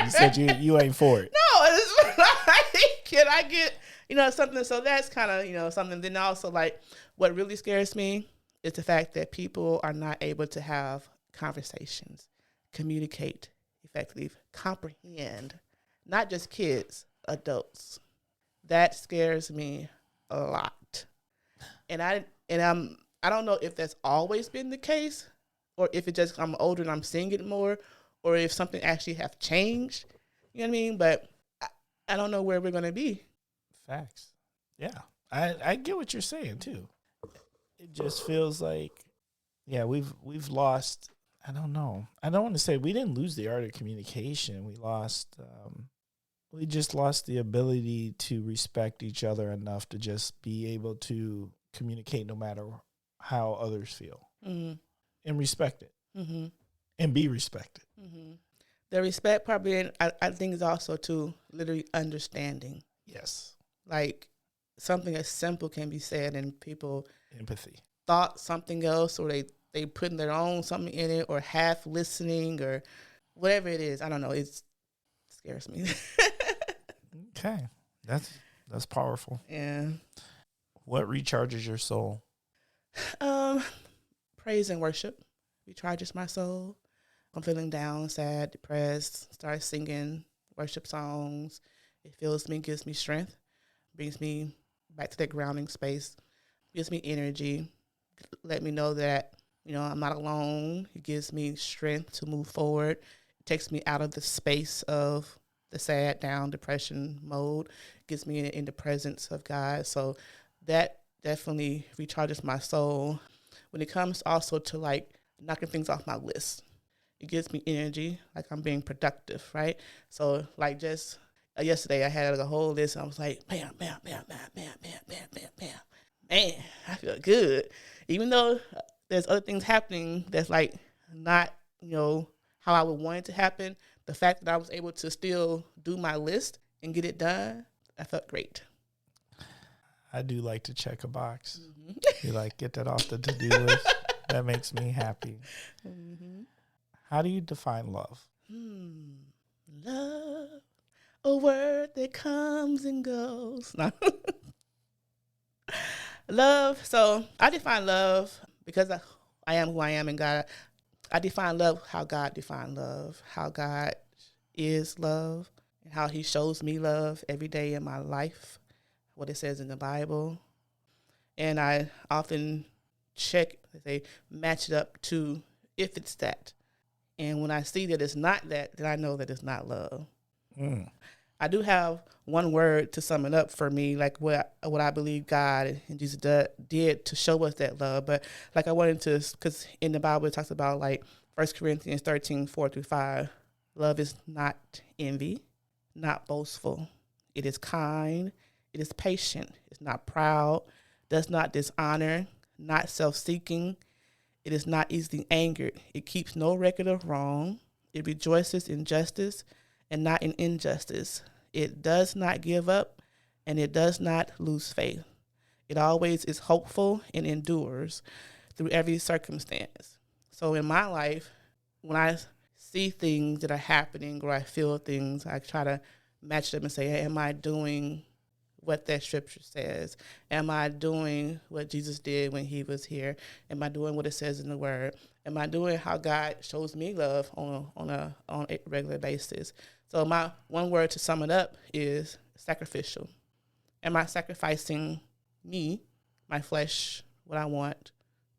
You said you ain't for it. No, it's like, can I get, you know, something? So that's kind of, you know, something. Then also, like, what really scares me is the fact that people are not able to have conversations, communicate effectively, comprehend, not just kids, adults. That scares me a lot. And I don't know if that's always been the case, or if it just I'm older and I'm seeing it more, or if something actually have changed. You know what I mean? But I don't know where we're gonna be. Facts. Yeah, I get what you're saying too. It just feels like, yeah, we've lost. I don't know. I don't want to say we didn't lose the art of communication. We lost. We just lost the ability to respect each other enough to just be able to communicate no matter how others feel, and respect it, and be respected. The respect probably, I think, is also to literally understanding. Yes. Like, something as simple can be said and people Empathy. thought something else, or they put their own something in it, or half listening, or whatever it is. I don't know. It scares me. Okay. That's powerful. Yeah. What recharges your soul? Praise and worship recharges my soul. I'm feeling down, sad, depressed, start singing worship songs. It fills me, gives me strength, brings me back to that grounding space, gives me energy, let me know that, you know, I'm not alone. It gives me strength to move forward. It takes me out of the space of the sad, down, depression mode. It gets me in the presence of God. So that definitely recharges my soul. When it comes also to, like, knocking things off my list, it gives me energy, like I'm being productive, right? So, like, just yesterday I had, like, a whole list. And I was like, bam, bam, bam, bam, bam, bam, bam, bam, bam. Man, I feel good. Even though there's other things happening that's, like, not, you know, how I would want it to happen, the fact that I was able to still do my list and get it done, I felt great. I do like to check a box. You like, get that off the to-do list. That makes me happy. How do you define love? Love, a word that comes and goes. No. Love. So I define love because I am who I am in God. I define love how God defined love, how God is love, and how he shows me love every day in my life, what it says in the Bible. And I often check, match it up to if it's that. And when I see that it's not that, then I know that it's not love. I do have one word to sum it up for me, like what I believe God and Jesus did to show us that love. But, like, I wanted to, because in the Bible it talks about, like, 1 Corinthians 13, 4-5, love is not envy, not boastful. It is kind. It is patient. It's not proud, does not dishonor, not self-seeking. It is not easily angered. It keeps no record of wrong. It rejoices in justice and not in injustice. It does not give up, and it does not lose faith. It always is hopeful and endures through every circumstance. So in my life, when I see things that are happening or I feel things, I try to match them and say, hey, am I doing what that scripture says? Am I doing what Jesus did when he was here? Am I doing what it says in the word? Am I doing how God shows me love on a regular basis? So my one word to sum it up is sacrificial. Am I sacrificing me, my flesh, what I want,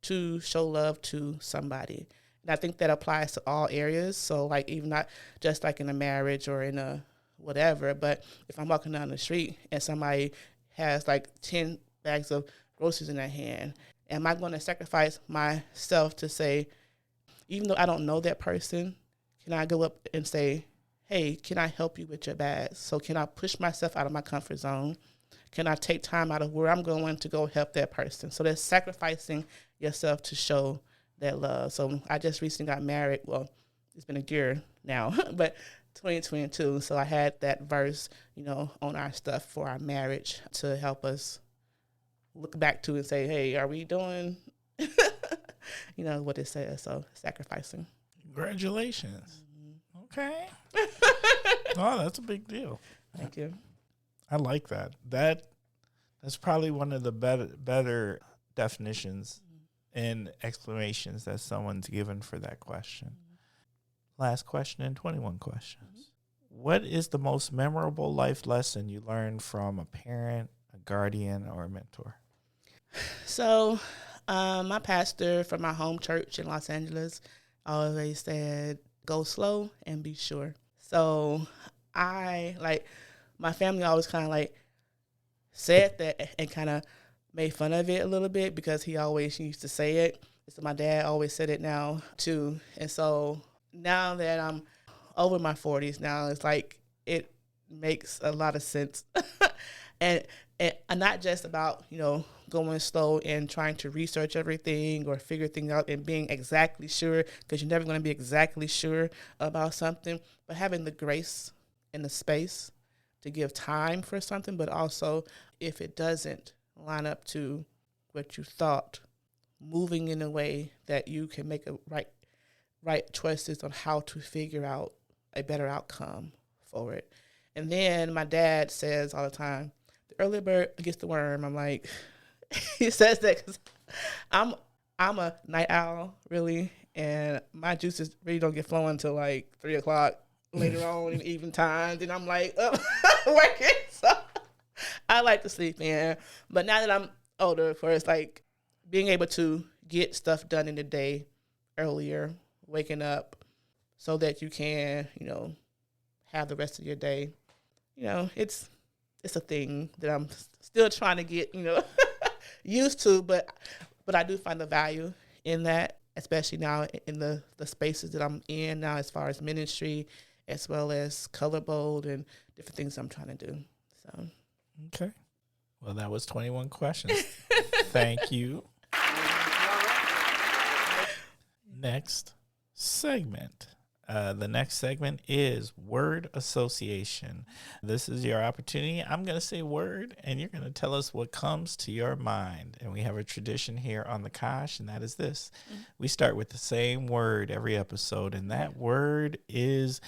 to show love to somebody? And I think that applies to all areas. So like even not just like in a marriage or in a whatever, but if I'm walking down the street and somebody has like 10 bags of groceries in their hand, am I going to sacrifice myself to say, even though I don't know that person, can I go up and say, hey, can I help you with your bags? So can I push myself out of my comfort zone? Can I take time out of where I'm going to go help that person? So that's sacrificing yourself to show that love. So I just recently got married. Well, it's been a year now, but 2022. So I had that verse, on our stuff for our marriage to help us look back to and say, hey, are we doing, what it says? So sacrificing. Congratulations. Okay. Oh, that's a big deal. Thank you. I like that. That's probably one of the better definitions and explanations that someone's given for that question. Last question and 21 questions. What is the most memorable life lesson you learned from a parent, a guardian, or a mentor? So my pastor from my home church in Los Angeles always said, go slow and be sure. So my family always kind of said that and kind of made fun of it a little bit because he always used to say it. So my dad always said it now too. And so now that I'm over my 40s now, it's like it makes a lot of sense. and not just about, going slow and trying to research everything or figure things out and being exactly sure, because you're never going to be exactly sure about something, but having the grace and the space to give time for something, but also if it doesn't line up to what you thought, moving in a way that you can make a right choices on how to figure out a better outcome for it. And then my dad says all the time, the early bird gets the worm. I'm like, he says that because I'm a night owl, really, and my juices really don't get flowing until 3 o'clock later on in the evening times. And I'm working, so I like to sleep in. But now that I'm older, of course, being able to get stuff done in the day earlier, waking up so that you can, have the rest of your day. It's a thing that I'm still trying to get, used to, but I do find the value in that, especially now in the spaces that I'm in now as far as ministry, as well as ColorBold and different things I'm trying to do. So, okay. Well, that was 21 questions. Thank you. Next segment. The next segment is word association. This is your opportunity. I'm going to say word, and you're going to tell us what comes to your mind. And we have a tradition here on the Kosh, and that is this. We start with the same word every episode, and that word is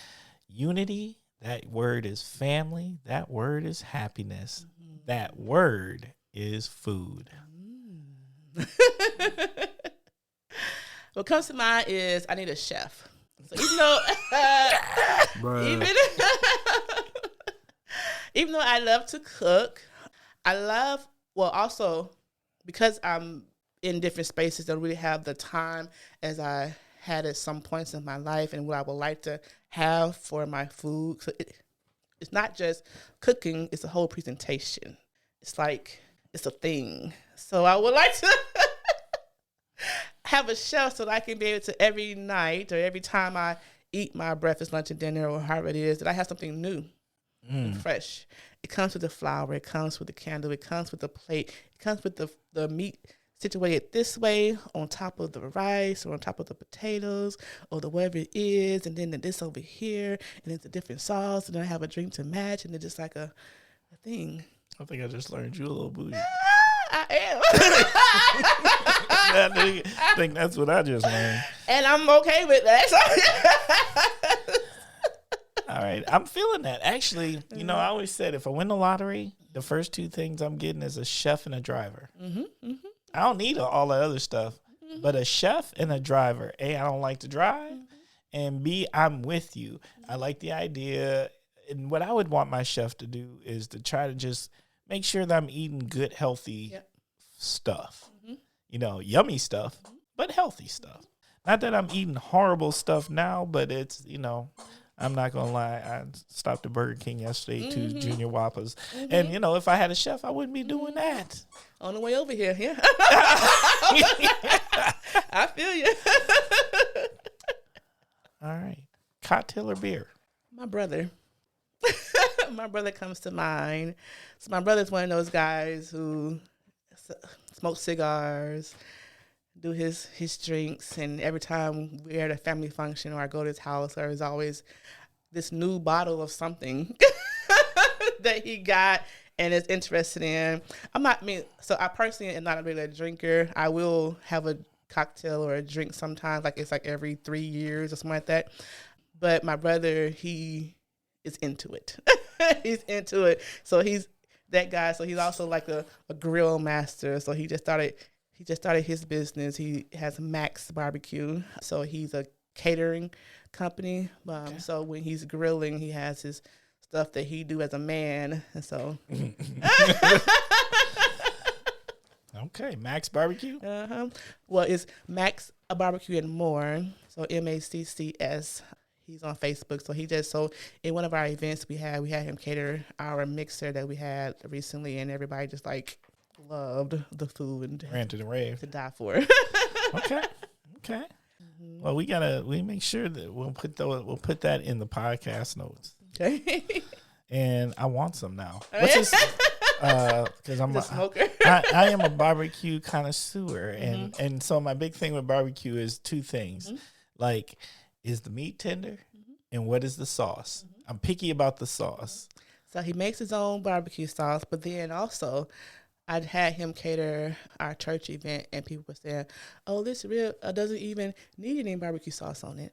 unity. That word is family. That word is happiness. That word is food. What comes to mind is I need a chef. So even though I love to cook, also because I'm in different spaces, don't really have the time as I had at some points in my life and what I would like to have for my food. So it's not just cooking, it's a whole presentation. It's a thing. So I would like to have a shelf so that I can be able to every night or every time I eat my breakfast, lunch, and dinner or however it is, that I have something new and fresh. It comes with the flour. It comes with the candle. It comes with the plate. It comes with the meat situated this way on top of the rice or on top of the potatoes or the whatever it is, and then this over here, and it's a different sauce, and then I have a drink to match, and it's just like a thing. I think I just learned you a little bougie. I am. I think that's what I just learned. And I'm okay with that. All right. I'm feeling that. Actually, I always said if I win the lottery, the first two things I'm getting is a chef and a driver. I don't need all the other stuff, but a chef and a driver. A, I don't like to drive, and B, I'm with you. I like the idea. And what I would want my chef to do is to try to just make sure that I'm eating good, healthy stuff. Yummy stuff, but healthy stuff. Not that I'm eating horrible stuff now, but it's, I'm not going to lie. I stopped at Burger King yesterday, 2 Junior Whoppers. And, if I had a chef, I wouldn't be doing that. On the way over here, yeah. I feel you. All right. Cocktail or beer? My brother. My brother comes to mind. So my brother's one of those guys who smokes cigars, do his drinks, and every time we're at a family function or I go to his house, there's always this new bottle of something that he got and is interested in. So I personally am not a regular drinker. I will have a cocktail or a drink sometimes, it's like every 3 years or something like that. But my brother, he is into it. He's into it. So he's that guy. So he's also like a grill master. So he just started his business. He has Macc barbecue. So he's a catering company. Okay. So when he's grilling, he has his stuff that he do as a man. And so. Okay, Macc Barbecue. Well, it's Macc Barbecue and More. So MACCS. He's on Facebook. So in one of our events we had him cater our mixer that we had recently, and everybody just loved the food and Ranted and raved to die for. Okay. Well, we make sure that we'll put that in the podcast notes. Okay. And I want some now. What's this? Because I'm a smoker. I am a barbecue connoisseur, and so my big thing with barbecue is 2 things, is the meat tender, and what is the sauce? I'm picky about the sauce. So he makes his own barbecue sauce, but then also I'd had him cater our church event, and people were saying, "Oh, this rib doesn't even need any barbecue sauce on it."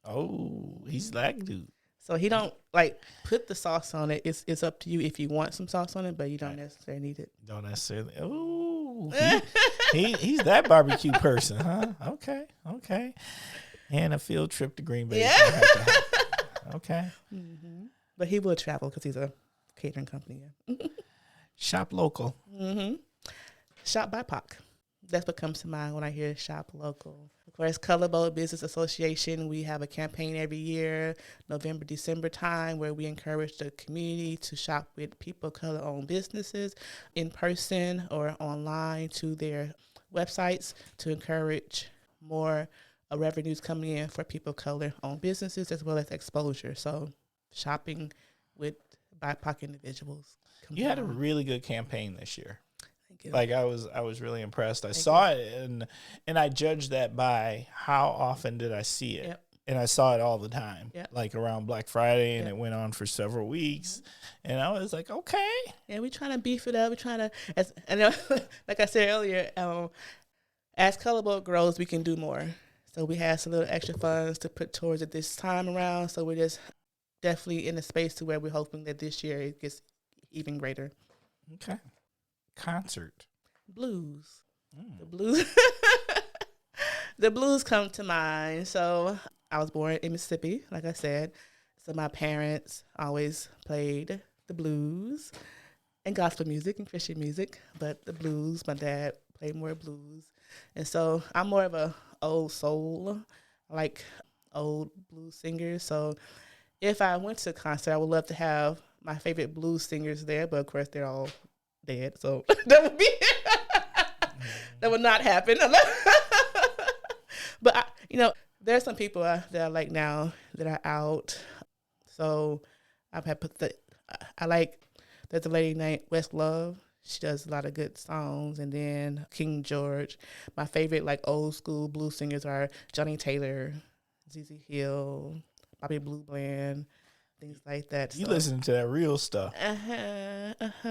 Oh, he's that dude. So he don't put the sauce on it. It's up to you if you want some sauce on it, but you don't necessarily need it. Don't necessarily. Oh, he's that barbecue person, huh? Okay. And a field trip to Green Bay. Yeah. Okay. Mm-hmm. But he will travel because he's a catering company. Yeah. Shop local. Mm-hmm. Shop BIPOC. That's what comes to mind when I hear shop local. Of course, ColorBold Business Association, we have a campaign every year, November, December time, where we encourage the community to shop with people of color-owned businesses in person or online to their websites to encourage more revenues coming in for people of color-owned businesses as well as exposure. So shopping with BIPOC individuals. You had a really good campaign this year. Thank you. I was really impressed. I saw it and I judged that by how often did I see it. Yep. And I saw it all the time, Yep. Around Black Friday, and Yep. it went on for several weeks. And I was like, okay. And we're trying to beef it up. We're trying to, like I said earlier, as ColorBold grows, we can do more. So we have some little extra funds to put towards it this time around. So we're just definitely in a space to where we're hoping that this year it gets even greater. Okay. Concert. Blues. The blues. The blues come to mind. So I was born in Mississippi, like I said. So my parents always played the blues and gospel music and Christian music. But the blues, my dad played more blues. And so I'm more of a old soul, like old blues singers. So if I went to a concert, I would love to have my favorite blues singers there, but of course they're all dead, so that would not happen. But there's some people that I like now that are out. So there's a lady named West Love. She does a lot of good songs. And then King George. My favorite old school blues singers are Johnny Taylor, ZZ Hill, Bobby Blue Bland, things like that. You listen to that real stuff.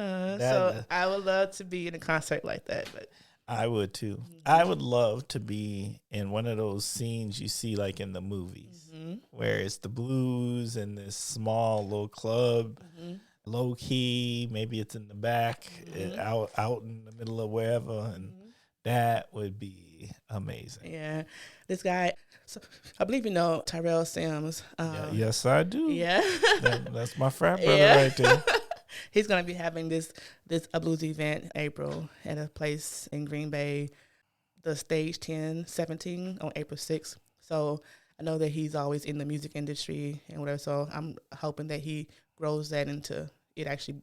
So I would love to be in a concert like that. But I would too. Mm-hmm. I would love to be in one of those scenes you see in the movies, where it's the blues and this small little club. Low key, maybe it's in the back, out in the middle of wherever, and that would be amazing. Yeah, this guy, so I believe Tyrell Sims. Yes, I do. Yeah, that's my frat brother right there. He's gonna be having this a blues event in April at a place in Green Bay, the Stage 1017 on April 6th. So I know that he's always in the music industry and whatever. So I'm hoping that he grows that into it actually,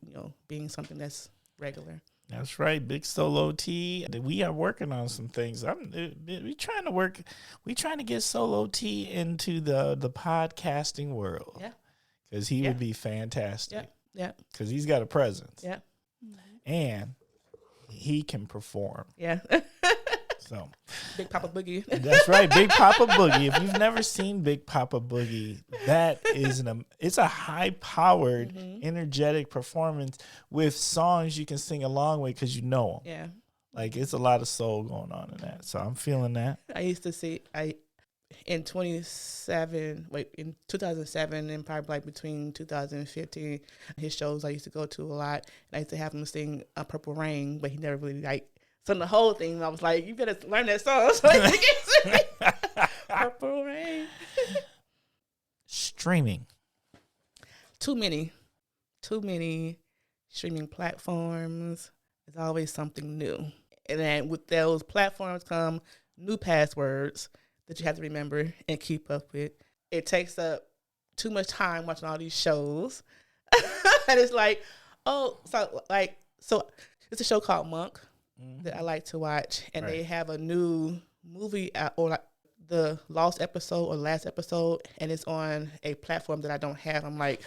being something that's regular. That's right, Big Solo T. We are working on some things. We trying to get Solo T into the podcasting world. Yeah, because he would be fantastic. Yeah, because he's got a presence. Yeah, and he can perform. Yeah. So Big Papa Boogie. That's right, Big Papa Boogie. If you've never seen Big Papa Boogie, that is it's a high-powered, energetic performance with songs you can sing along with because you know them. Yeah. Like, it's a lot of soul going on in that. So I'm feeling that. I used to see in 2007 and probably like between 2015, his shows I used to go to a lot. And I used to have him sing Purple Rain, but he never really sung the whole thing. I was like, you better learn that song so you can sing Purple Rain. Streaming. Too many streaming platforms. There's always something new. And then with those platforms come new passwords that you have to remember and keep up with. It takes up too much time watching all these shows. And it's like, so it's a show called Monk that I like to watch. And they have a new movie out, or like the last episode, and it's on a platform that I don't have. I'm like,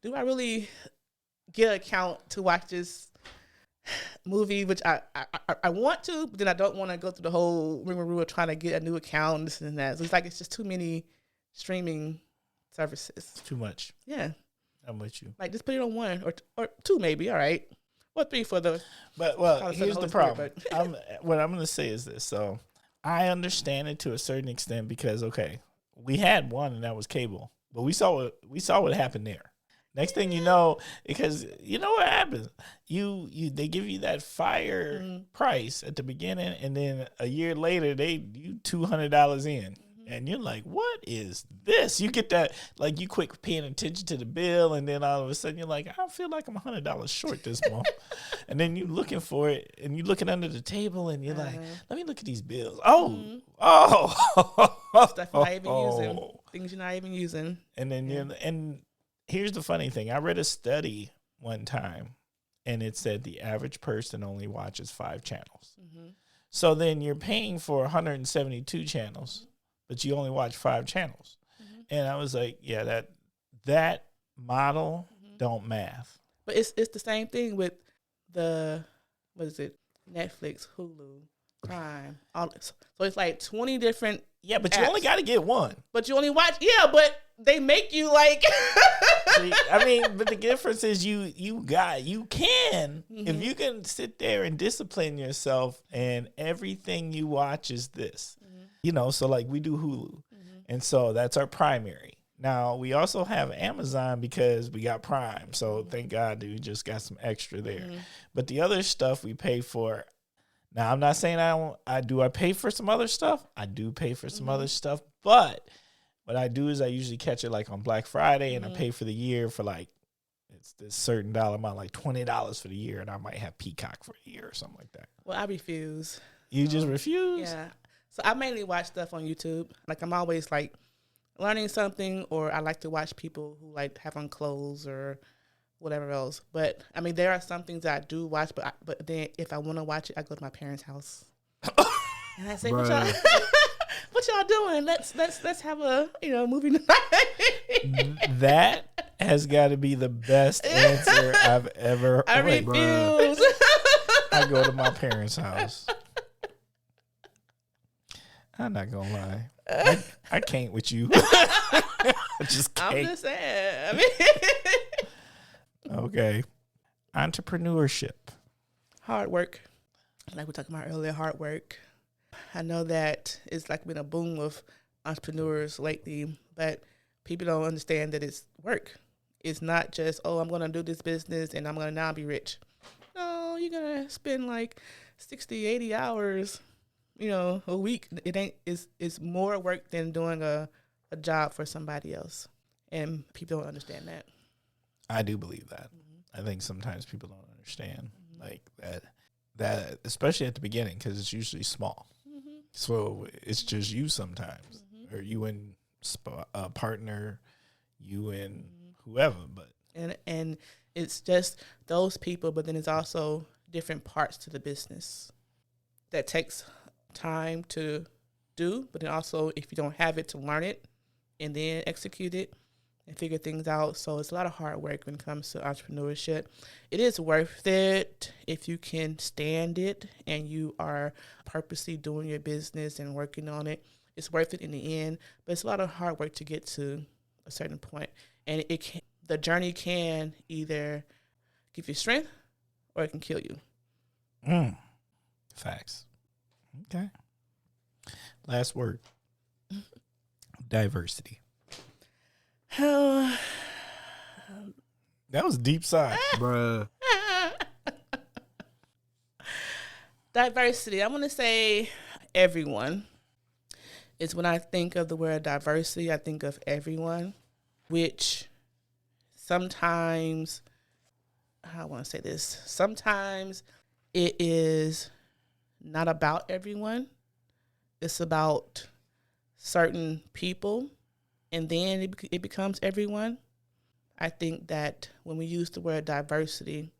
do I really get an account to watch this movie, which I want to, but then I don't want to go through the whole rigmarole of trying to get a new account and this and that. So it's just too many streaming services. It's too much. Yeah. I'm with you. Like, just put it on one or two maybe, all right. Or three for the... But, here's the problem. What I'm going to say is this. So, I understand it to a certain extent because, okay, we had one and that was cable. But we saw what happened there. Next thing you know, because you know what happens, they give you that fire price at the beginning, and then a year later you $200 in, and you're like, what is this? You get that, like, you quit paying attention to the bill, and then all of a sudden you're like, I feel like I'm $100 short this month, and then you're looking for it, and you're looking under the table, and you're like, let me look at these bills. Stuff you're not even using, things you're not even using, and then here's the funny thing. I read a study one time, and it said the average person only watches 5 channels. So then you're paying for 172 channels, but you only watch 5 channels. And I was like, yeah, that model don't math. But it's the same thing with the, what is it, Netflix, Hulu, Prime. So it's like 20 different Yeah, but apps. you only got to get one. But you only watch, but they make you like... See, I mean, but the difference is you can, if you can sit there and discipline yourself, and everything you watch is this, so like we do Hulu, and so that's our primary. Now we also have Amazon because we got Prime, so thank God we just got some extra there. But the other stuff we pay for. Now I'm not saying I pay for some other stuff. I do pay for some other stuff, but what I do is I usually catch it like on Black Friday, and I pay for the year for like, it's this certain dollar amount, like $20 for the year, and I might have Peacock for a year or something like that. Well, I refuse. You just refuse? Yeah. So I mainly watch stuff on YouTube. Like, I'm always like learning something, or I like to watch people who like have on clothes or whatever else. But I mean, there are some things that I do watch, but then if I want to watch it, I go to my parents' house. And I say, what y'all doing? Let's have a movie night. That has got to be the best answer I've ever heard. I refuse. I go to my parents' house. I'm not gonna lie. I can't with you. I just can't. I'm just saying. Okay. Entrepreneurship. Hard work. Like we were talking about earlier, hard work. I know that it's like been a boom of entrepreneurs lately, but people don't understand that it's work. It's not just, I'm going to do this business and I'm going to now be rich. No, you're going to spend like 60, 80 hours, a week. It's more work than doing a job for somebody else. And people don't understand that. I do believe that. I think sometimes people don't understand like that, especially at the beginning, because it's usually small. So it's just you sometimes, or you and a partner, you and whoever, but and it's just those people, but then it's also different parts to the business that takes time to do, but then also if you don't have it, to learn it and then execute it and figure things out. So it's a lot of hard work when it comes to entrepreneurship. It is worth it if you can stand it and you are purposely doing your business and working on it. It's worth it in the end, but it's a lot of hard work to get to a certain point. And the journey can either give you strength or it can kill you. Facts. Okay. Last word. Diversity. Oh. That was deep sigh. Bruh. Diversity. I'm going to say everyone. It's when I think of the word diversity, I think of everyone, which sometimes, how I want to say this, sometimes it is not about everyone. It's about certain people, and then it becomes everyone. I think that when we use the word diversity,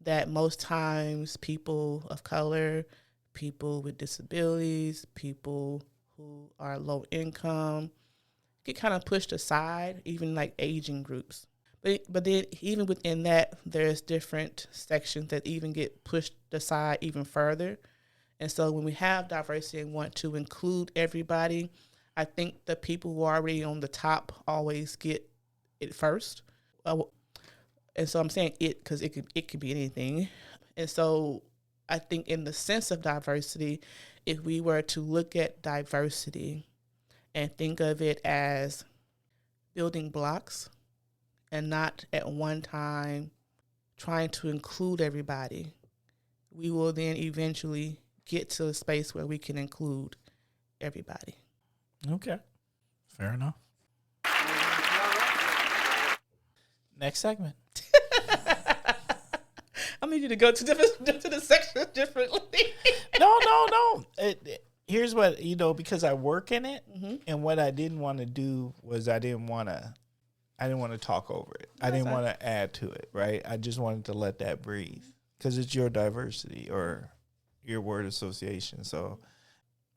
that most times people of color, people with disabilities, people who are low income get kind of pushed aside, even like aging groups. But then even within that, there's different sections that even get pushed aside even further. And so when we have diversity and want to include everybody, I think the people who are already on the top always get it first. And so I'm saying it because it could be anything. And so I think in the sense of diversity, if we were to look at diversity and think of it as building blocks and not at one time trying to include everybody, we will then eventually get to a space where we can include everybody. Okay. Fair enough. Next segment. I need you to go to the section differently. No. Here's what, because I work in it, and what I didn't want to do was I didn't want to talk over it. I didn't want to add to it, right? I just wanted to let that breathe because it's your diversity or your word association. So,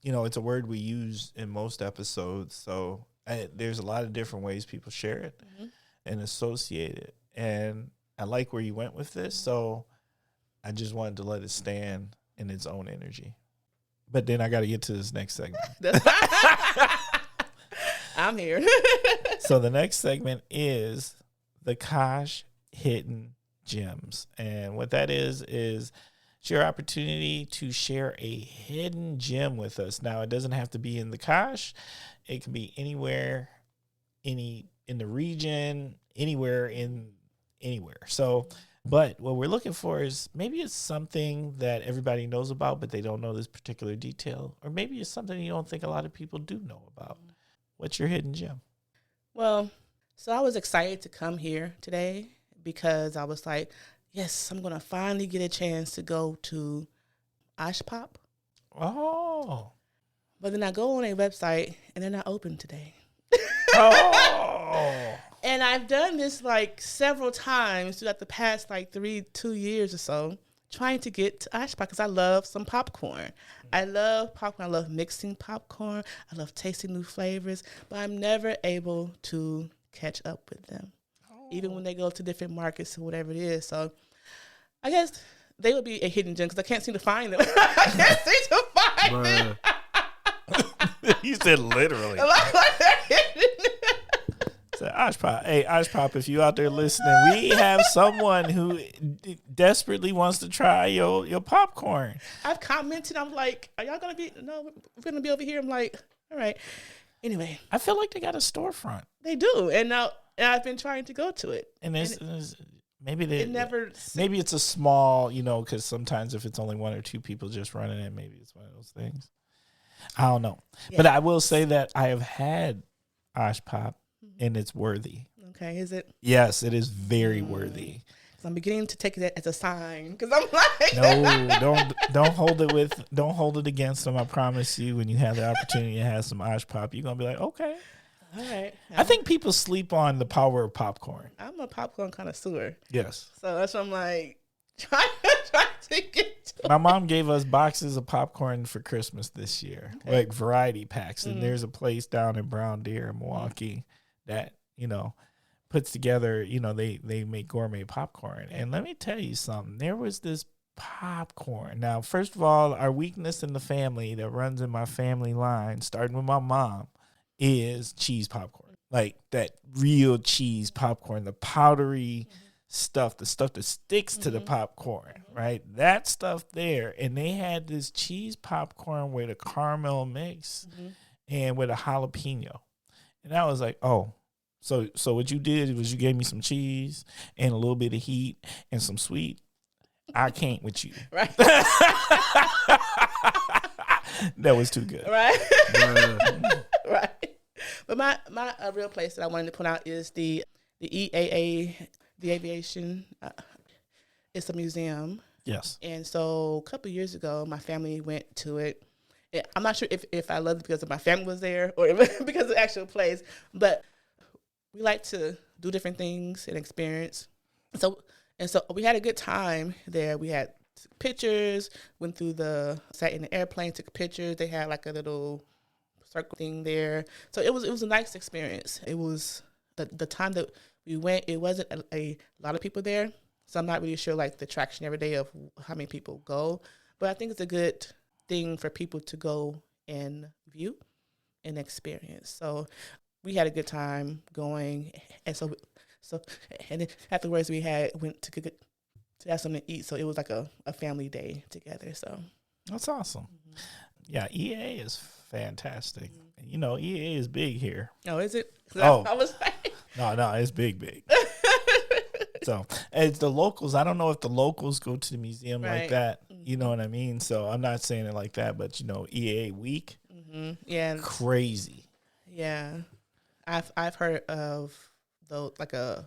it's a word we use in most episodes. So there's a lot of different ways people share it and associate it. And I like where you went with this. So I just wanted to let it stand in its own energy. But then I got to get to this next segment. I'm here. So the next segment is the Kosh Hidden Gems. And what that is it's your opportunity to share a hidden gem with us. Now, it doesn't have to be in the Kosh. It can be anywhere, in the region, anywhere. So, but what we're looking for is maybe it's something that everybody knows about, but they don't know this particular detail. Or maybe it's something you don't think a lot of people do know about. What's your hidden gem? Well, so I was excited to come here today because I was like, yes, I'm going to finally get a chance to go to OshPOP. Oh. But then I go on a website and they're not open today. Oh. And I've done this like several times throughout the past 2 years or so, trying to get to OshPOP because I love some popcorn. I love popcorn. I love mixing popcorn. I love tasting new flavors, but I'm never able to catch up with them, even when they go to different markets or whatever it is. So I guess they would be a hidden gem because I can't seem to find them. I can't seem to find them. You said literally. So OshPOP. Hey, OshPOP, if you out there listening, we have someone who desperately wants to try your popcorn. I've commented. I'm like, are y'all going to be? No, we're going to be over here. I'm like, all right. Anyway. I feel like they got a storefront. They do. And now I've been trying to go to it. And maybe maybe it's a small, because sometimes if it's only one or two people just running it, maybe it's one of those things. I don't know. Yeah. But I will say that I have had OshPOP and it's worthy. Okay, is it? Yes, it is very worthy. So I'm beginning to take that as a sign because I'm like, No, don't hold it against them. I promise you, when you have the opportunity to have some OshPOP, you're gonna be like, okay. All right. I think people sleep on the power of popcorn. I'm a popcorn connoisseur. Yes. So that's what I'm like, trying to get to. My mom gave us boxes of popcorn for Christmas this year, like variety packs. And there's a place down in Brown Deer in Milwaukee that, puts together, they make gourmet popcorn. And let me tell you something. There was this popcorn. Now, first of all, our weakness in the family that runs in my family line, starting with my mom, is cheese popcorn. Like that real cheese popcorn, the powdery stuff, the stuff that sticks to the popcorn, right? That stuff there. And they had this cheese popcorn with a caramel mix and with a jalapeno. And I was like, oh, so what you did was you gave me some cheese and a little bit of heat and some sweet. I can't with you. Right. That was too good. Right. Right. But my real place that I wanted to point out is the EAA, the Aviation. It's a museum. Yes. And so a couple of years ago, my family went to it. I'm not sure if I loved it because my family was there or because of the actual place, but we like to do different things and experience. So we had a good time there. We had pictures, sat in the airplane, took pictures. They had like a little circle thing there. So it was a nice experience. It was the time that we went, it wasn't a lot of people there. So I'm not really sure like the traction every day of how many people go. But I think it's a good thing for people to go and view and experience. So we had a good time going. And so and then afterwards we went to have something to eat. So it was like a family day together. So that's awesome. Yeah, EA is fantastic. EA is big here. Oh, is it? Oh. I was like, no, it's big. So as the locals, I don't know if the locals go to the museum like that. You know what I mean? So I'm not saying it like that, but EA week, yeah, crazy. Yeah, I've heard of like a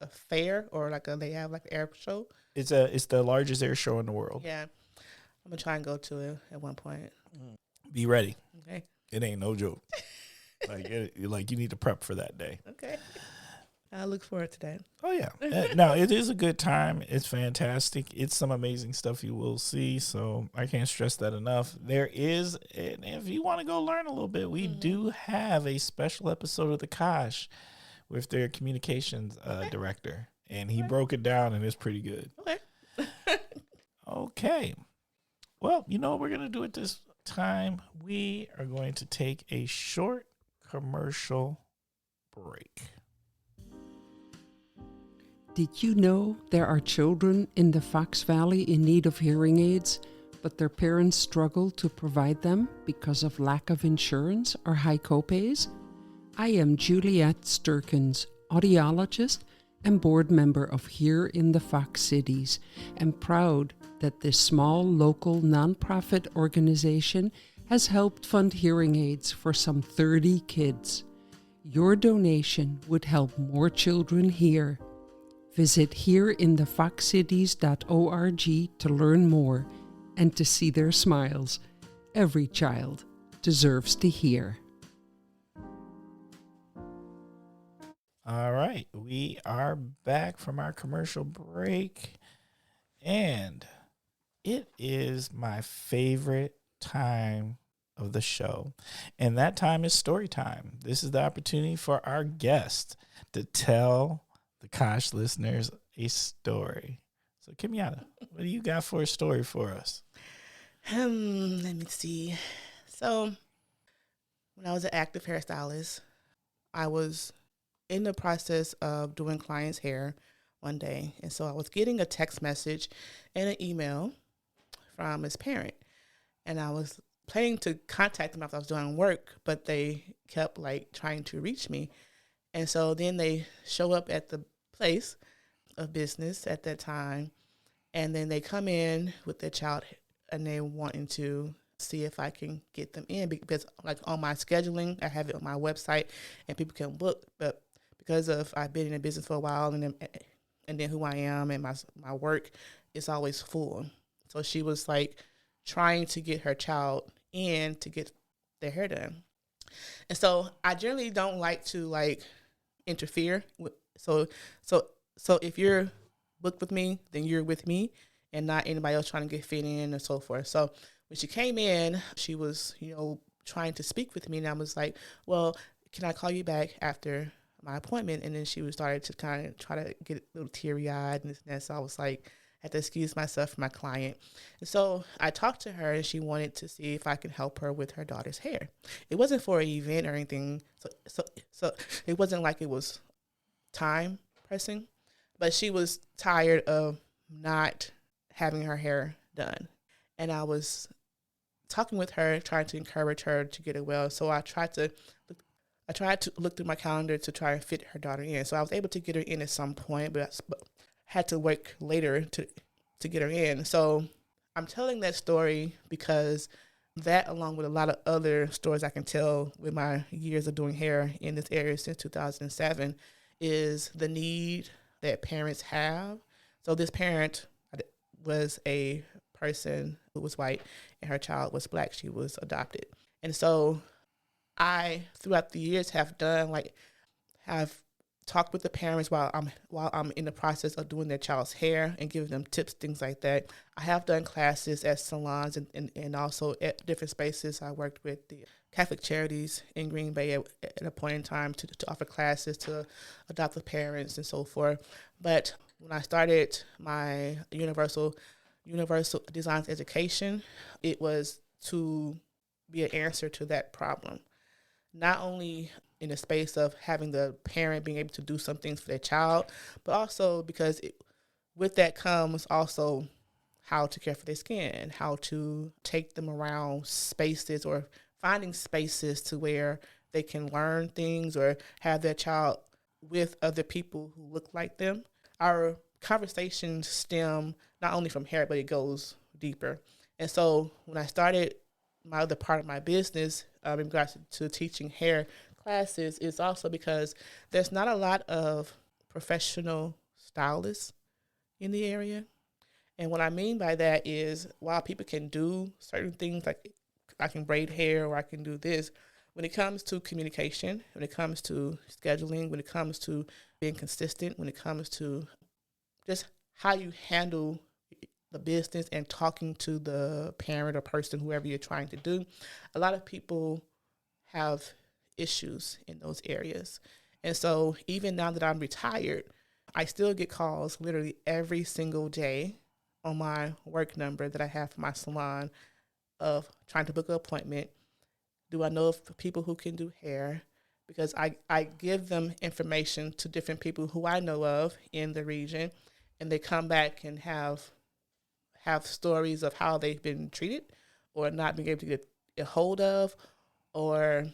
fair or they have like an air show. It's the largest air show in the world. Yeah, I'm gonna try and go to it at one point. Be ready. Okay. It ain't no joke. Like you need to prep for that day. Okay. I look forward to that. Oh, yeah. No, it is a good time. It's fantastic. It's some amazing stuff you will see. So I can't stress that enough. There is, and if you want to go learn a little bit, we do have a special episode of The Kosh with their communications director. And he broke it down, and it's pretty good. Okay. Okay. Well, you know what we're going to do at this time? We are going to take a short commercial break. Did you know there are children in the Fox Valley in need of hearing aids, but their parents struggle to provide them because of lack of insurance or high copays? I am Juliette Sturkins, audiologist and board member of Here in the Fox Cities, and proud that this small local nonprofit organization has helped fund hearing aids for some 30 kids. Your donation would help more children hear. Visit hereinthefoxcities.org to learn more and to see their smiles. Every child deserves to hear. All right, we are back from our commercial break, and it is my favorite time of the show, and that time is story time. This is the opportunity for our guest to tell the Kosh listeners a story. So, Kimyatta, what do you got for a story for us? Let me see. So, when I was an active hairstylist, I was in the process of doing clients' hair one day. And so I was getting a text message and an email from his parent. And I was planning to contact them after I was doing work, but they kept trying to reach me. And so then they show up at the place of business at that time. And then they come in with their child and they're wanting to see if I can get them in because on my scheduling, I have it on my website and people can book. But because I've been in the business for a while and and then who I am and my work is always full. So she was like trying to get her child in to get their hair done. And so I generally don't like to like interfere with, so if you're booked with me, then you're with me and not anybody else trying to get fit in and so forth. So when she came in, she was, trying to speak with me, and I was like, well, can I call you back after my appointment? And then she was started to kind of try to get a little teary-eyed and this and that. So I was like, I had to excuse myself from my client. And so I talked to her, and she wanted to see if I could help her with her daughter's hair. It wasn't for an event or anything, so it wasn't like it was time pressing, but she was tired of not having her hair done. And I was talking with her, trying to encourage her to get it well. So I tried to look through my calendar to try and fit her daughter in. So I was able to get her in at some point, but had to work later to get her in. So I'm telling that story because that, along with a lot of other stories I can tell with my years of doing hair in this area since 2007, is the need that parents have. So this parent was a person who was white and her child was black. She was adopted. And so I, throughout the years, have talked with the parents while I'm in the process of doing their child's hair and giving them tips, things like that. I have done classes at salons and also at different spaces. I worked with the Catholic Charities in Green Bay at a point in time to offer classes to adoptive parents and so forth. But when I started my universal designs education, it was to be an answer to that problem. Not only in the space of having the parent being able to do some things for their child, but also because with that comes also how to care for their skin, how to take them around spaces or finding spaces to where they can learn things or have their child with other people who look like them. Our conversations stem not only from hair, but it goes deeper. And so when I started my other part of my business in regards to teaching hair classes, is also because there's not a lot of professional stylists in the area. And what I mean by that is, while people can do certain things, like I can braid hair or I can do this, when it comes to communication, when it comes to scheduling, when it comes to being consistent, when it comes to just how you handle the business and talking to the parent or person, whoever you're trying to do, a lot of people have issues in those areas. And so even now that I'm retired, I still get calls literally every single day on my work number that I have for my salon of trying to book an appointment. Do I know of people who can do hair? Because I give them information to different people who I know of in the region, and they come back and have stories of how they've been treated or not being able to get a hold of or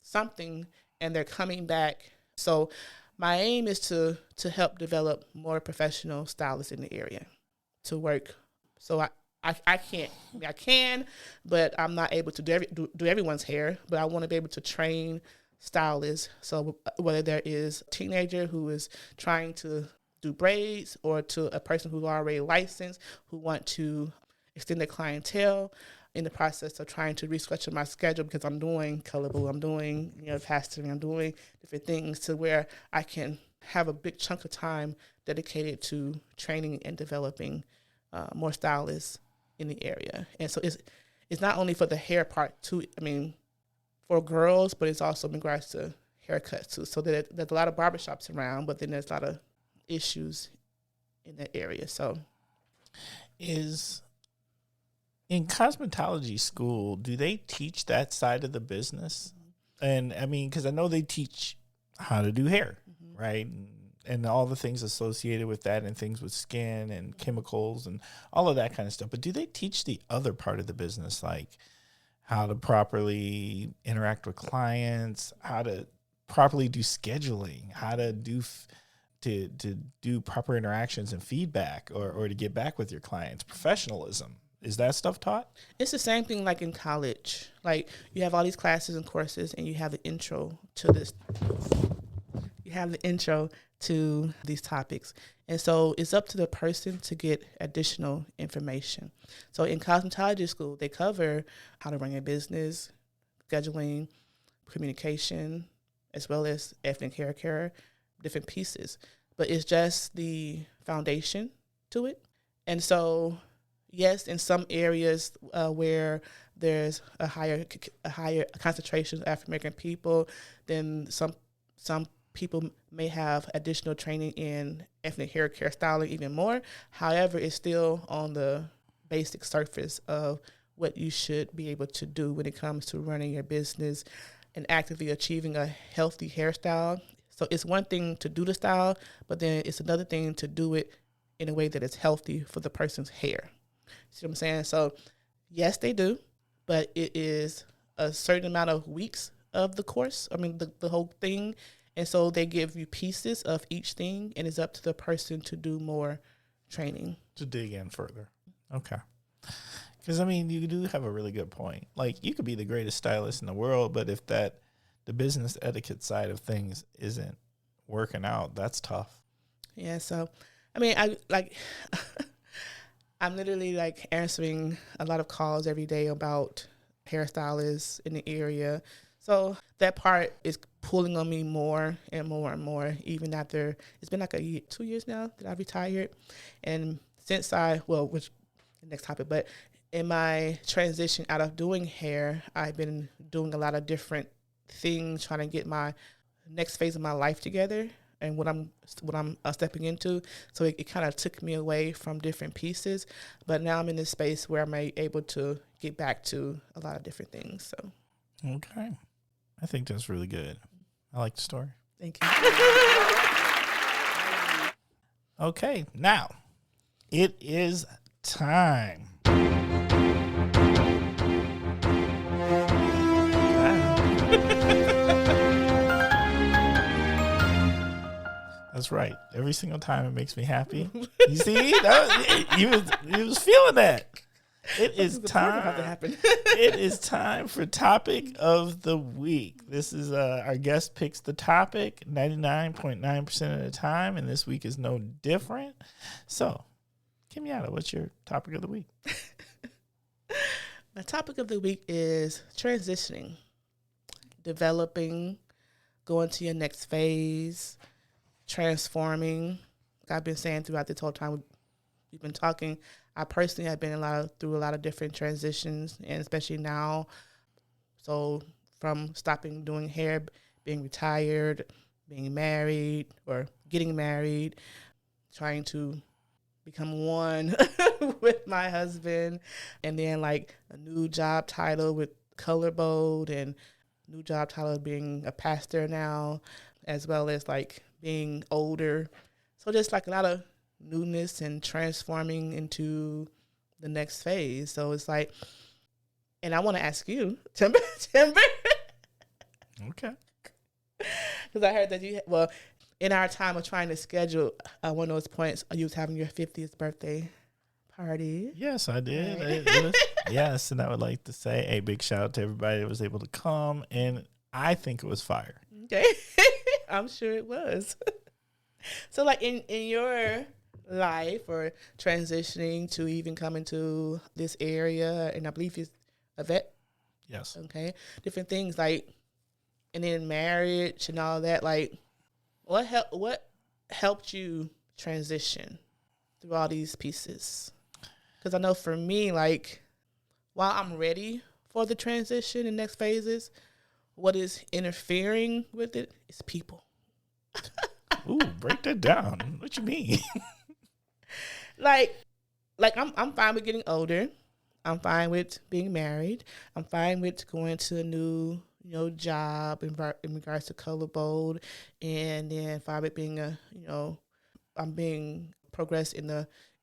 something, and they're coming back. So my aim is to help develop more professional stylists in the area to work. So I can, but I'm not able to do everyone's hair, but I want to be able to train stylists. So whether there is a teenager who is trying to do braids or to a person who's already licensed who want to extend their clientele, in the process of trying to restructure my schedule because I'm doing ColorBold, I'm doing pastoring, I'm doing different things to where I can have a big chunk of time dedicated to training and developing more stylists in the area. And so it's not only for the hair part too, for girls, but it's also in regards to haircuts too. So there's a lot of barbershops around, but then there's a lot of issues in that area. So in cosmetology school, do they teach that side of the business? And because I know they teach how to do hair, right? And all the things associated with that and things with skin and chemicals and all of that kind of stuff. But do they teach the other part of the business, like how to properly interact with clients, how to properly do scheduling, how to do to do proper interactions and feedback or to get back with your clients, professionalism? Is that stuff taught? It's the same thing like in college. Like you have all these classes and courses and you have the intro to this. You have the intro to these topics. And so it's up to the person to get additional information. So in cosmetology school, they cover how to run a business, scheduling, communication, as well as ethnic hair care, different pieces. But it's just the foundation to it. And so, yes, in some areas where there's a higher concentration of African American people, then some people may have additional training in ethnic hair care styling even more. However, it's still on the basic surface of what you should be able to do when it comes to running your business and actively achieving a healthy hairstyle. So it's one thing to do the style, but then it's another thing to do it in a way that is healthy for the person's hair. See what I'm saying? So yes, they do, but it is a certain amount of weeks of the course. I mean, the whole thing. And so they give you pieces of each thing, and it's up to the person to do more training. To dig in further. Okay. Because, I mean, you do have a really good point. Like, you could be the greatest stylist in the world, but if the business etiquette side of things isn't working out, that's tough. Yeah, so, I mean, I'm literally, like, answering a lot of calls every day about hairstylists in the area. So that part is pulling on me more and more and more, even after it's been like 2 years now that I retired. And since which the next topic, but in my transition out of doing hair, I've been doing a lot of different things, trying to get my next phase of my life together and what I'm stepping into. So it kind of took me away from different pieces, but now I'm in this space where I'm able to get back to a lot of different things. So okay. I think that's really good. I like the story. Thank you. Okay, now it is time. That's right. Every single time it makes me happy. You see? You was feeling that. It is time. It is time for topic of the week. This is our guest picks the topic 99.9% of the time, and this week is no different. So, Kimyatta, what's your topic of the week? My topic of the week is transitioning, developing, going to your next phase, transforming. Like I've been saying throughout this whole time we've been talking, I personally have been through a lot of different transitions, and especially now. So from stopping doing hair, being retired, being married or getting married, trying to become one with my husband, and then like a new job title with ColorBold, and new job title being a pastor now, as well as like being older. So just like a lot of newness and transforming into the next phase. So it's like, and I want to ask you, Timber. Okay. Because I heard that in our time of trying to schedule one of those points, you was having your 50th birthday party. Yes, I did. Right. Yes, and I would like to say a big shout out to everybody that was able to come, and I think it was fire. Okay. I'm sure it was. So like in your life or transitioning to even coming to this area, and I believe it's a vet. Yes. Okay. Different things like, and then marriage and all that. Like, what helped you transition through all these pieces? Because I know for me, like, while I'm ready for the transition and next phases, what is interfering with it is people. Ooh, break that down. What you mean? Like I'm fine with getting older. I'm fine with being married. I'm fine with going to a new, job in regards to ColorBold, and then fine with being I'm being progressed in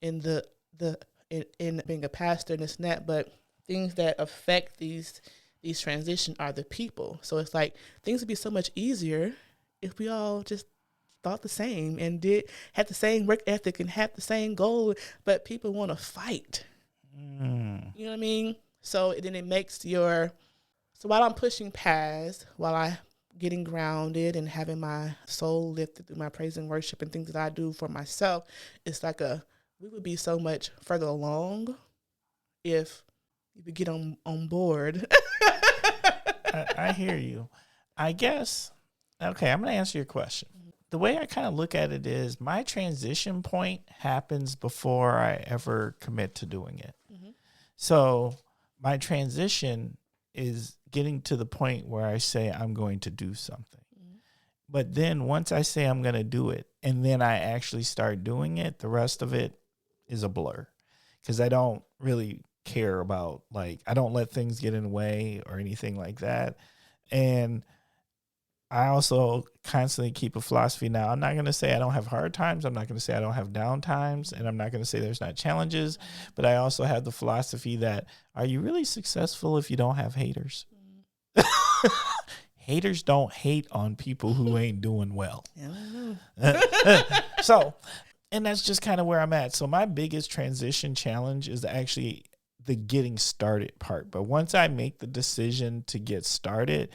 being a pastor and this and that. But things that affect these transitions are the people. So it's like things would be so much easier if we all just thought the same and had the same work ethic and had the same goal, but people want to fight. You know what I mean? So then it makes so while I'm pushing past, while I getting grounded and having my soul lifted through my praise and worship and things that I do for myself, it's like we would be so much further along if you would get on board. I hear you. I guess, okay, I'm going to answer your question. The way I kind of look at it is my transition point happens before I ever commit to doing it. Mm-hmm. So my transition is getting to the point where I say I'm going to do something. Mm-hmm. But then once I say I'm going to do it and then I actually start doing it, the rest of it is a blur because I don't really care about, like, I don't let things get in the way or anything like that. And I also constantly keep a philosophy. Now, I'm not going to say I don't have hard times. I'm not going to say I don't have down times. And I'm not going to say there's not challenges. But I also have the philosophy that, are you really successful if you don't have haters? Haters don't hate on people who ain't doing well. So, and that's just kind of where I'm at. So my biggest transition challenge is actually the getting started part. But once I make the decision to get started,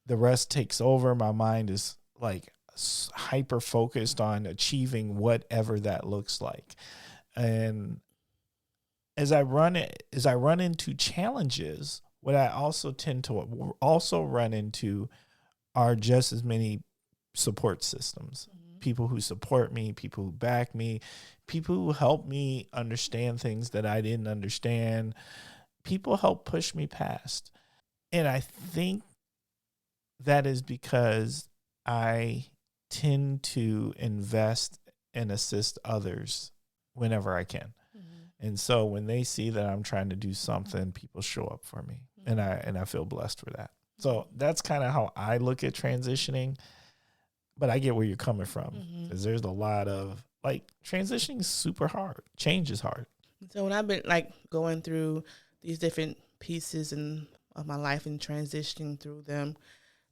the rest takes over. My mind is like hyper focused on achieving whatever that looks like. And as I run into challenges, what I also tend to also run into are just as many support systems. Mm-hmm. People who support me, people who back me, people who help me understand things that I didn't understand. People help push me past. And I think that is because I tend to invest and assist others whenever I can. Mm-hmm. And so when they see that I'm trying to do something, people show up for me. Mm-hmm. And I feel blessed for that. So that's kind of how I look at transitioning. But I get where you're coming from, because there's a lot of, like, transitioning is super hard. Change is hard. So when I've been like going through these different pieces of my life and transitioning through them,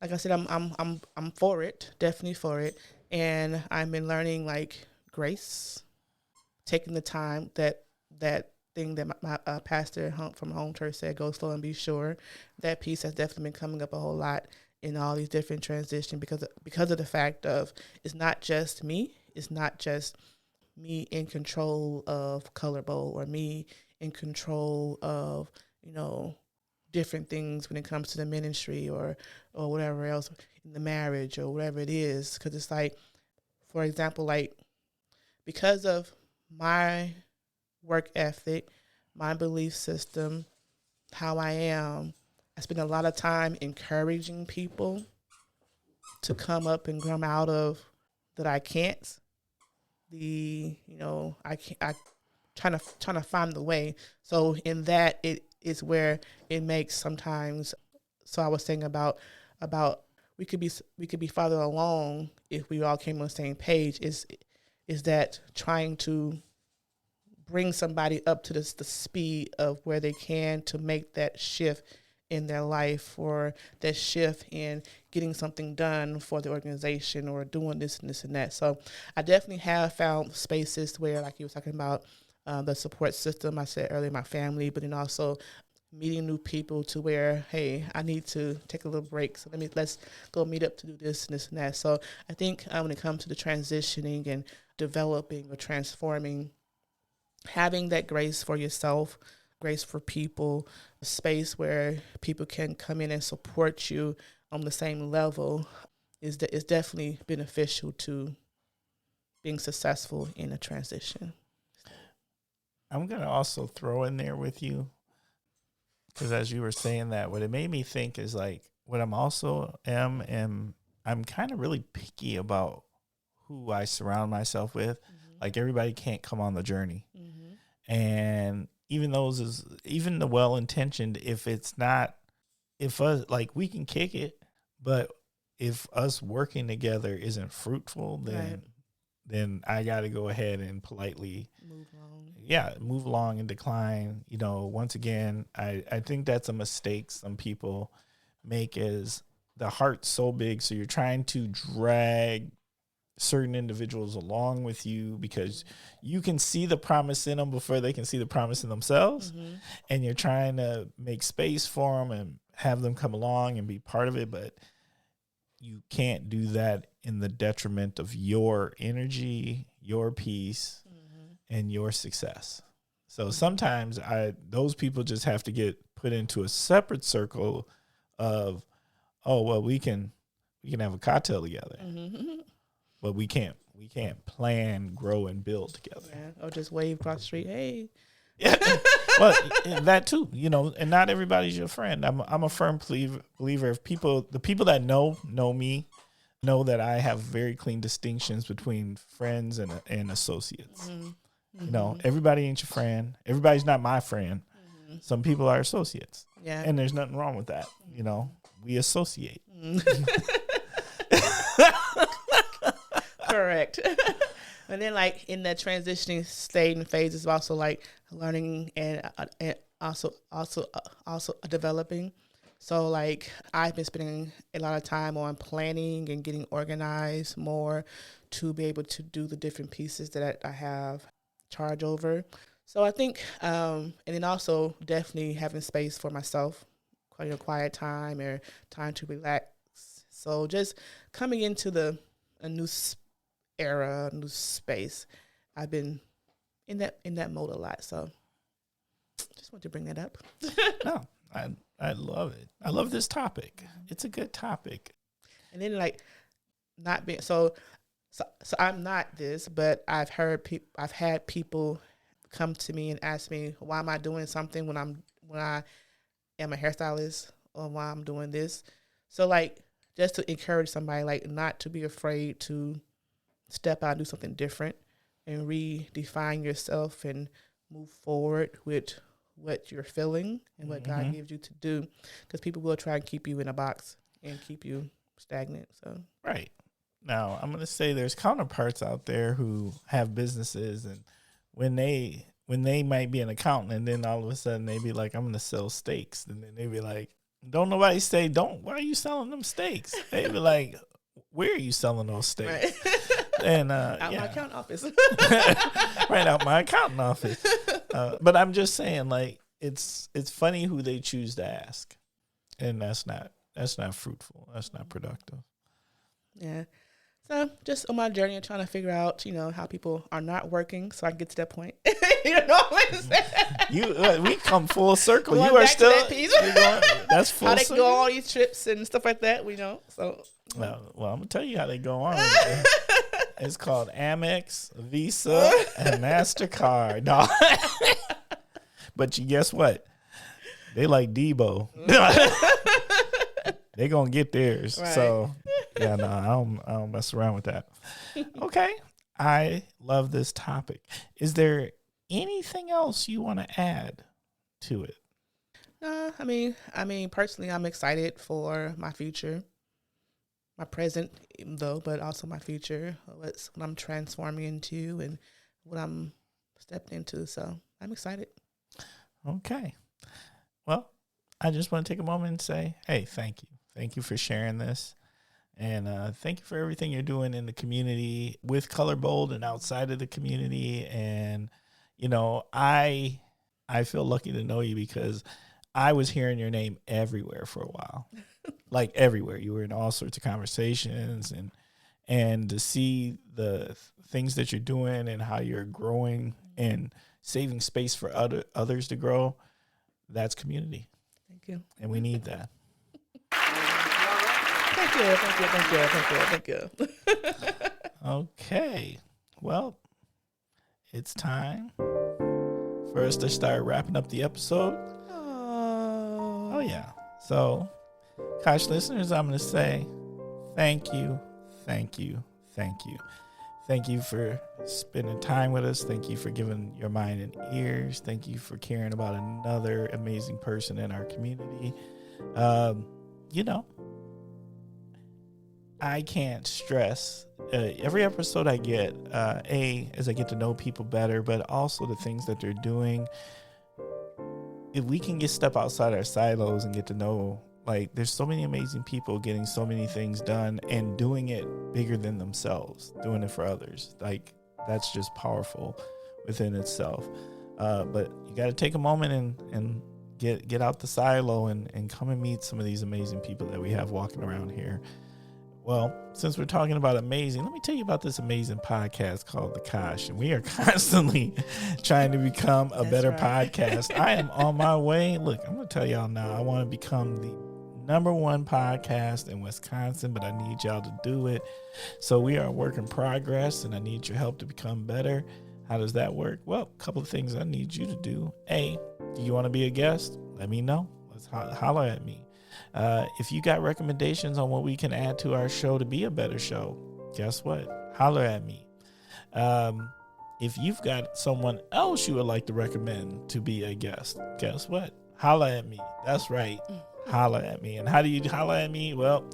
like I said, I'm for it, definitely for it. And I've been learning, like, grace, taking the time, that thing that my pastor from home church said, go slow and be sure. That piece has definitely been coming up a whole lot in all these different transitions because of the fact of, it's not just me. It's not just me in control of ColorBold or me in control of, different things when it comes to the ministry or whatever else in the marriage or whatever it is. Because it's like, for example, like, because of my work ethic, my belief system, how I am, I spend a lot of time encouraging people to come up and come out of that I can't. I trying to find the way. So in that, it is where it makes sometimes. So I was saying about we could be farther along if we all came on the same page. Is that trying to bring somebody up to the speed of where they can to make that shift in their life, or that shift in getting something done for the organization, or doing this and this and that. So I definitely have found spaces where, like you were talking about, the support system, I said earlier, my family, but then also meeting new people to where, hey, I need to take a little break. So let's go meet up to do this and this and that. So I think when it comes to the transitioning and developing or transforming, having that grace for yourself, grace for people, a space where people can come in and support you on the same level is definitely beneficial to being successful in a transition. I'm going to also throw in there with you, because as you were saying that, what it made me think is, like, what I'm also I'm kind of really picky about who I surround myself with. Mm-hmm. Like, everybody can't come on the journey. Mm-hmm. And even the well-intentioned, if us, like, we can kick it, but if us working together isn't fruitful, then I got to go ahead and politely move along and decline. Once again, I think that's a mistake some people make, is the heart's so big, so you're trying to drag certain individuals along with you because you can see the promise in them before they can see the promise in themselves. Mm-hmm. And you're trying to make space for them and have them come along and be part of it. But you can't do that in the detriment of your energy, your peace, and your success. So sometimes those people just have to get put into a separate circle of, oh, well, we can have a cocktail together, but we can't plan, grow, and build together. Yeah, or just wave across the street, hey. Yeah, well, that too, and not everybody's your friend. I'm a firm believer of the people that know me, know that I have very clean distinctions between friends and associates. Everybody ain't your friend. Everybody's not my friend. Some people are associates. Yeah. And there's nothing wrong with that. We associate. Correct. And then, like, in that transitioning state and phase is also like learning and also developing. So, like, I've been spending a lot of time on planning and getting organized more to be able to do the different pieces that I have charge over. So I think, and then also definitely having space for myself, quiet time or time to relax. So just coming into a new era, new space. I've been in that mode a lot. So just want to bring that up. No, I love it. I love this topic. It's a good topic. And then, like, not being so I'm not this, but I've had people come to me and ask me, why am I doing something when I am a hairstylist, or why I'm doing this. So, like, just to encourage somebody, like, not to be afraid to step out and do something different and redefine yourself and move forward with what you're feeling and what God gives you to do, because people will try and keep you in a box and keep you stagnant. So right. Now, I'm going to say there's counterparts out there who have businesses, and when they might be an accountant, and then all of a sudden they be like, I'm going to sell steaks. And then they be like, don't nobody say, why are you selling them steaks? They be like, where are you selling those steaks? right. And out my accountant office. Right out my accountant office. But I'm just saying, like, it's funny who they choose to ask. And that's not fruitful. That's not productive. Yeah. So just on my journey of trying to figure out, how people are not working so I can get to that point. You know what I'm saying? We come full circle. Going you are back still, to that piece. That's full how they circle. go on all these trips and stuff like that, so. Well, I'm going to tell you how they go on. It's called Amex, Visa, and MasterCard. No. But you guess what? They like Debo. They going to get theirs. Right. So, yeah, no, I don't mess around with that. Okay. I love this topic. Is there anything else you want to add to it? No, I mean, personally, I'm excited for my future, my present, though, but also my future, what I'm transforming into and what I'm stepping into. So I'm excited. Okay. Well, I just want to take a moment and say, hey, thank you. Thank you for sharing this. And thank you for everything you're doing in the community with ColorBold and outside of the community. And, I feel lucky to know you because I was hearing your name everywhere for a while, like everywhere. You were in all sorts of conversations, and to see the things that you're doing and how you're growing and saving space for others to grow, that's community. Thank you. And we need that. Thank you. Okay. Well, it's time for us to start wrapping up the episode. Oh yeah. So, Kosh listeners, I'm going to say thank you. Thank you for spending time with us. Thank you for giving your mind and ears. Thank you for caring about another amazing person in our community. I can't stress every episode I get, as I get to know people better, but also the things that they're doing. If we can step outside our silos and get to know, like, there's so many amazing people getting so many things done and doing it bigger than themselves, doing it for others. Like, that's just powerful within itself. But you got to take a moment and get out the silo and come and meet some of these amazing people that we have walking around here. Well, since we're talking about amazing, let me tell you about this amazing podcast called The Kosh. And we are constantly trying to become a better podcast. I am on my way. Look, I'm going to tell y'all now, I want to become the #1 podcast in Wisconsin, but I need y'all to do it. So we are a work in progress, and I need your help to become better. How does that work? Well, a couple of things I need you to do. A, do you want to be a guest? Let me know. Let's holler at me. If you got recommendations on what we can add to our show to be a better show, guess what? Holler at me. If you've got someone else you would like to recommend to be a guest, guess what? Holler at me. That's right. Holler at me. And how do you holler at me? Well,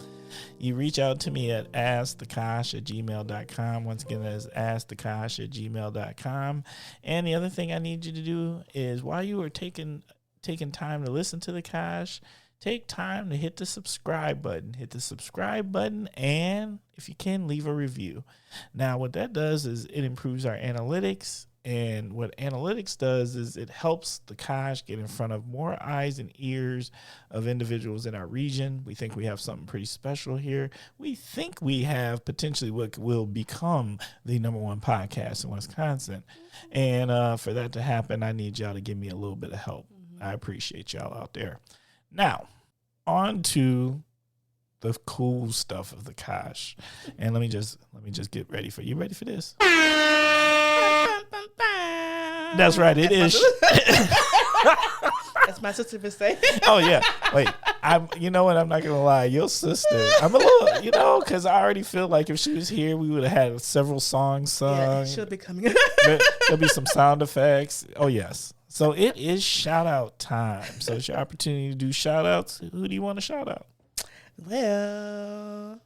you reach out to me at askthekosh@gmail.com. Once again, that's askthekosh@gmail.com. And the other thing I need you to do is while you are taking time to listen to the Kosh, take time to hit the subscribe button. Hit the subscribe button, and if you can, leave a review. Now, what that does is it improves our analytics, and what analytics does is it helps the Kosh get in front of more eyes and ears of individuals in our region. We think we have something pretty special here. We think we have potentially what will become the #1 podcast in Wisconsin. And for that to happen, I need y'all to give me a little bit of help. I appreciate y'all out there. Now, on to the cool stuff of the Kosh. And let me just get ready for you. Ready for this? That's right. It is. As my sister would say. Oh yeah. Wait. You know what? I'm not gonna lie. Your sister. I'm a little, because I already feel like if she was here, we would have had several songs sung. Yeah, she'll be coming. There'll be some sound effects. Oh yes. So it is shout out time. So it's your opportunity to do shout outs. Who do you want to shout out? Well,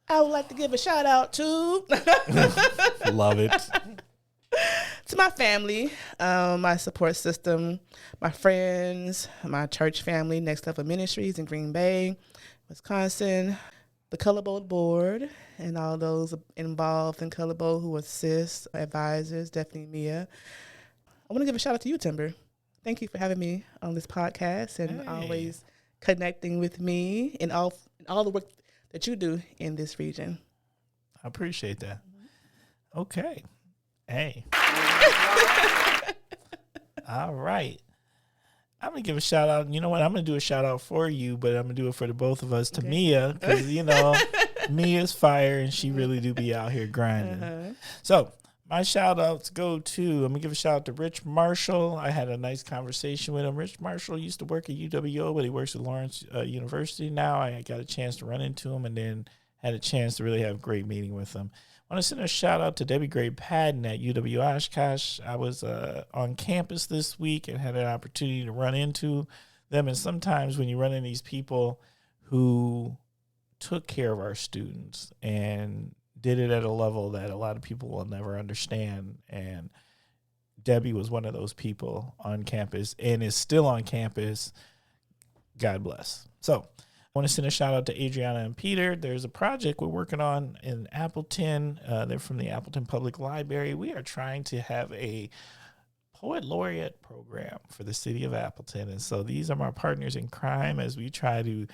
I would like to give a shout out to Love it. to my family, my support system, my friends, my church family, Next Level Ministries in Green Bay, Wisconsin, the ColorBold board, and all those involved in ColorBold who assist, advisors, definitely Mia. I want to give a shout out to you, Timber. Thank you for having me on this podcast and always connecting with me and all the work that you do in this region. I appreciate that. Okay. Hey. All right. I'm going to give a shout out. You know what? I'm going to do a shout out for you, but I'm going to do it for the both of us to Mia because, Mia's fire and she really do be out here grinding. So my shout outs go to, I'm going to give a shout out to Rich Marshall. I had a nice conversation with him. Rich Marshall used to work at UWO, but he works at Lawrence University now. I got a chance to run into him and then had a chance to really have a great meeting with him. I want to send a shout out to Debbie Gray Padden at UW Oshkosh. I was on campus this week and had an opportunity to run into them. And sometimes when you run into these people who took care of our students and did it at a level that a lot of people will never understand. And Debbie was one of those people on campus and is still on campus. God bless. So I want to send a shout out to Adriana and Peter. There's a project we're working on in Appleton. They're from the Appleton Public Library. We are trying to have a Poet Laureate program for the city of Appleton. And so these are my partners in crime as we try to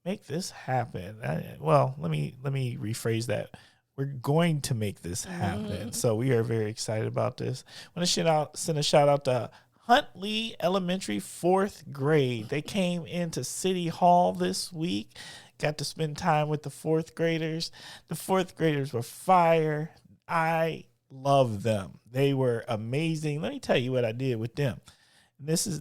make this happen. Let me rephrase that. We're going to make this happen. So we are very excited about this. I want to send a shout out to Huntley Elementary 4th grade. They came into City Hall this week. Got to spend time with the 4th graders. The 4th graders were fire. I love them. They were amazing. Let me tell you what I did with them. This is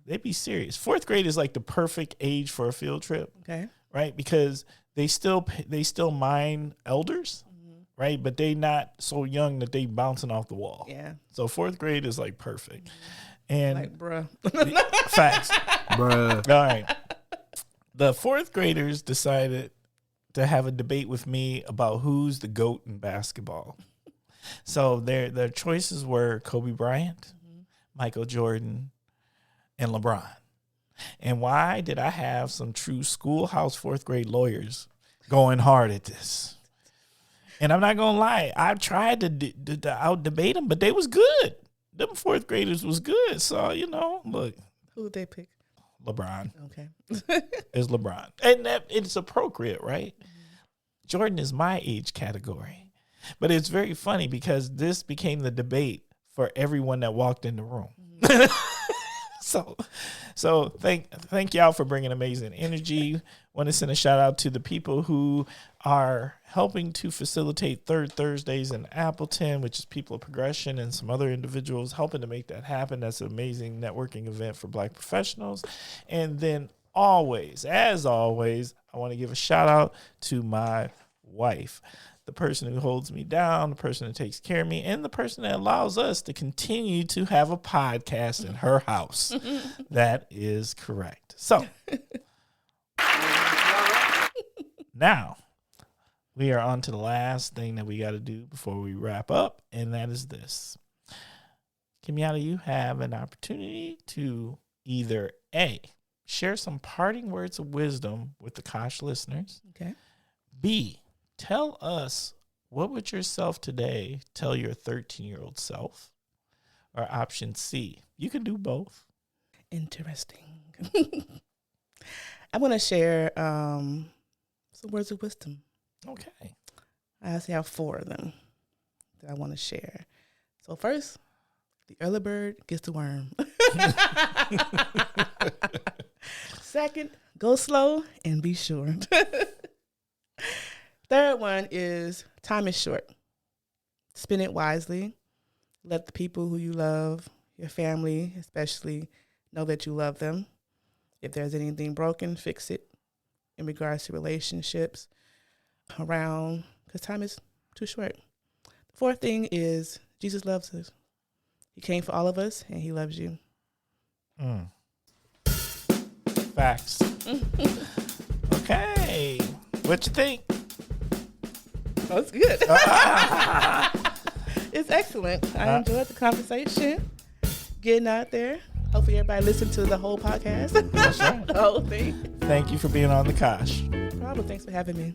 they be serious. 4th grade is like the perfect age for a field trip. Okay. Right? Because they still mind elders, right? But they not so young that they bouncing off the wall. Yeah. So 4th grade is like perfect. And Like, bruh. facts. Bruh. All right. The 4th graders decided to have a debate with me about who's the GOAT in basketball. So their choices were Kobe Bryant, Michael Jordan, and LeBron. And why did I have some true schoolhouse 4th grade lawyers going hard at this? And I'm not going to lie. I tried to out-debate them, but they was good. Them 4th graders was good. So, look. Who would they pick? LeBron. Okay. It's LeBron. And it's appropriate, right? Jordan is my age category. But it's very funny because this became the debate for everyone that walked in the room. So thank y'all for bringing amazing energy. Want to send a shout out to the people who are helping to facilitate Third Thursdays in Appleton, which is People of Progression, and some other individuals helping to make that happen. That's an amazing networking event for Black professionals. And then as always, I want to give a shout out to my wife, the person who holds me down, the person who takes care of me, and the person that allows us to continue to have a podcast in her house. That is correct. So now we are on to the last thing that we got to do before we wrap up, and that is this. Kimyatta, you have an opportunity to either A, share some parting words of wisdom with the Kosh listeners. Okay. B, tell us, what would yourself today tell your 13-year-old self? Or option C, you can do both. Interesting. I'm going to share some words of wisdom. Okay. I actually have 4 of them that I want to share. So first, the early bird gets the worm. Second, go slow and be sure. Third one is time is short. Spend it wisely. Let the people who you love, your family especially, know that you love them. If there's anything broken, fix it in regards to relationships around, because time is too short. The fourth thing is Jesus loves us. He came for all of us, and he loves you. Facts. Okay. What you think? Oh, it's good. It's excellent. I enjoyed the conversation, getting out there. Hopefully everybody listened to the whole podcast. That's right. The whole thing. Thank you for being on the Kosh. No problem. Thanks for having me.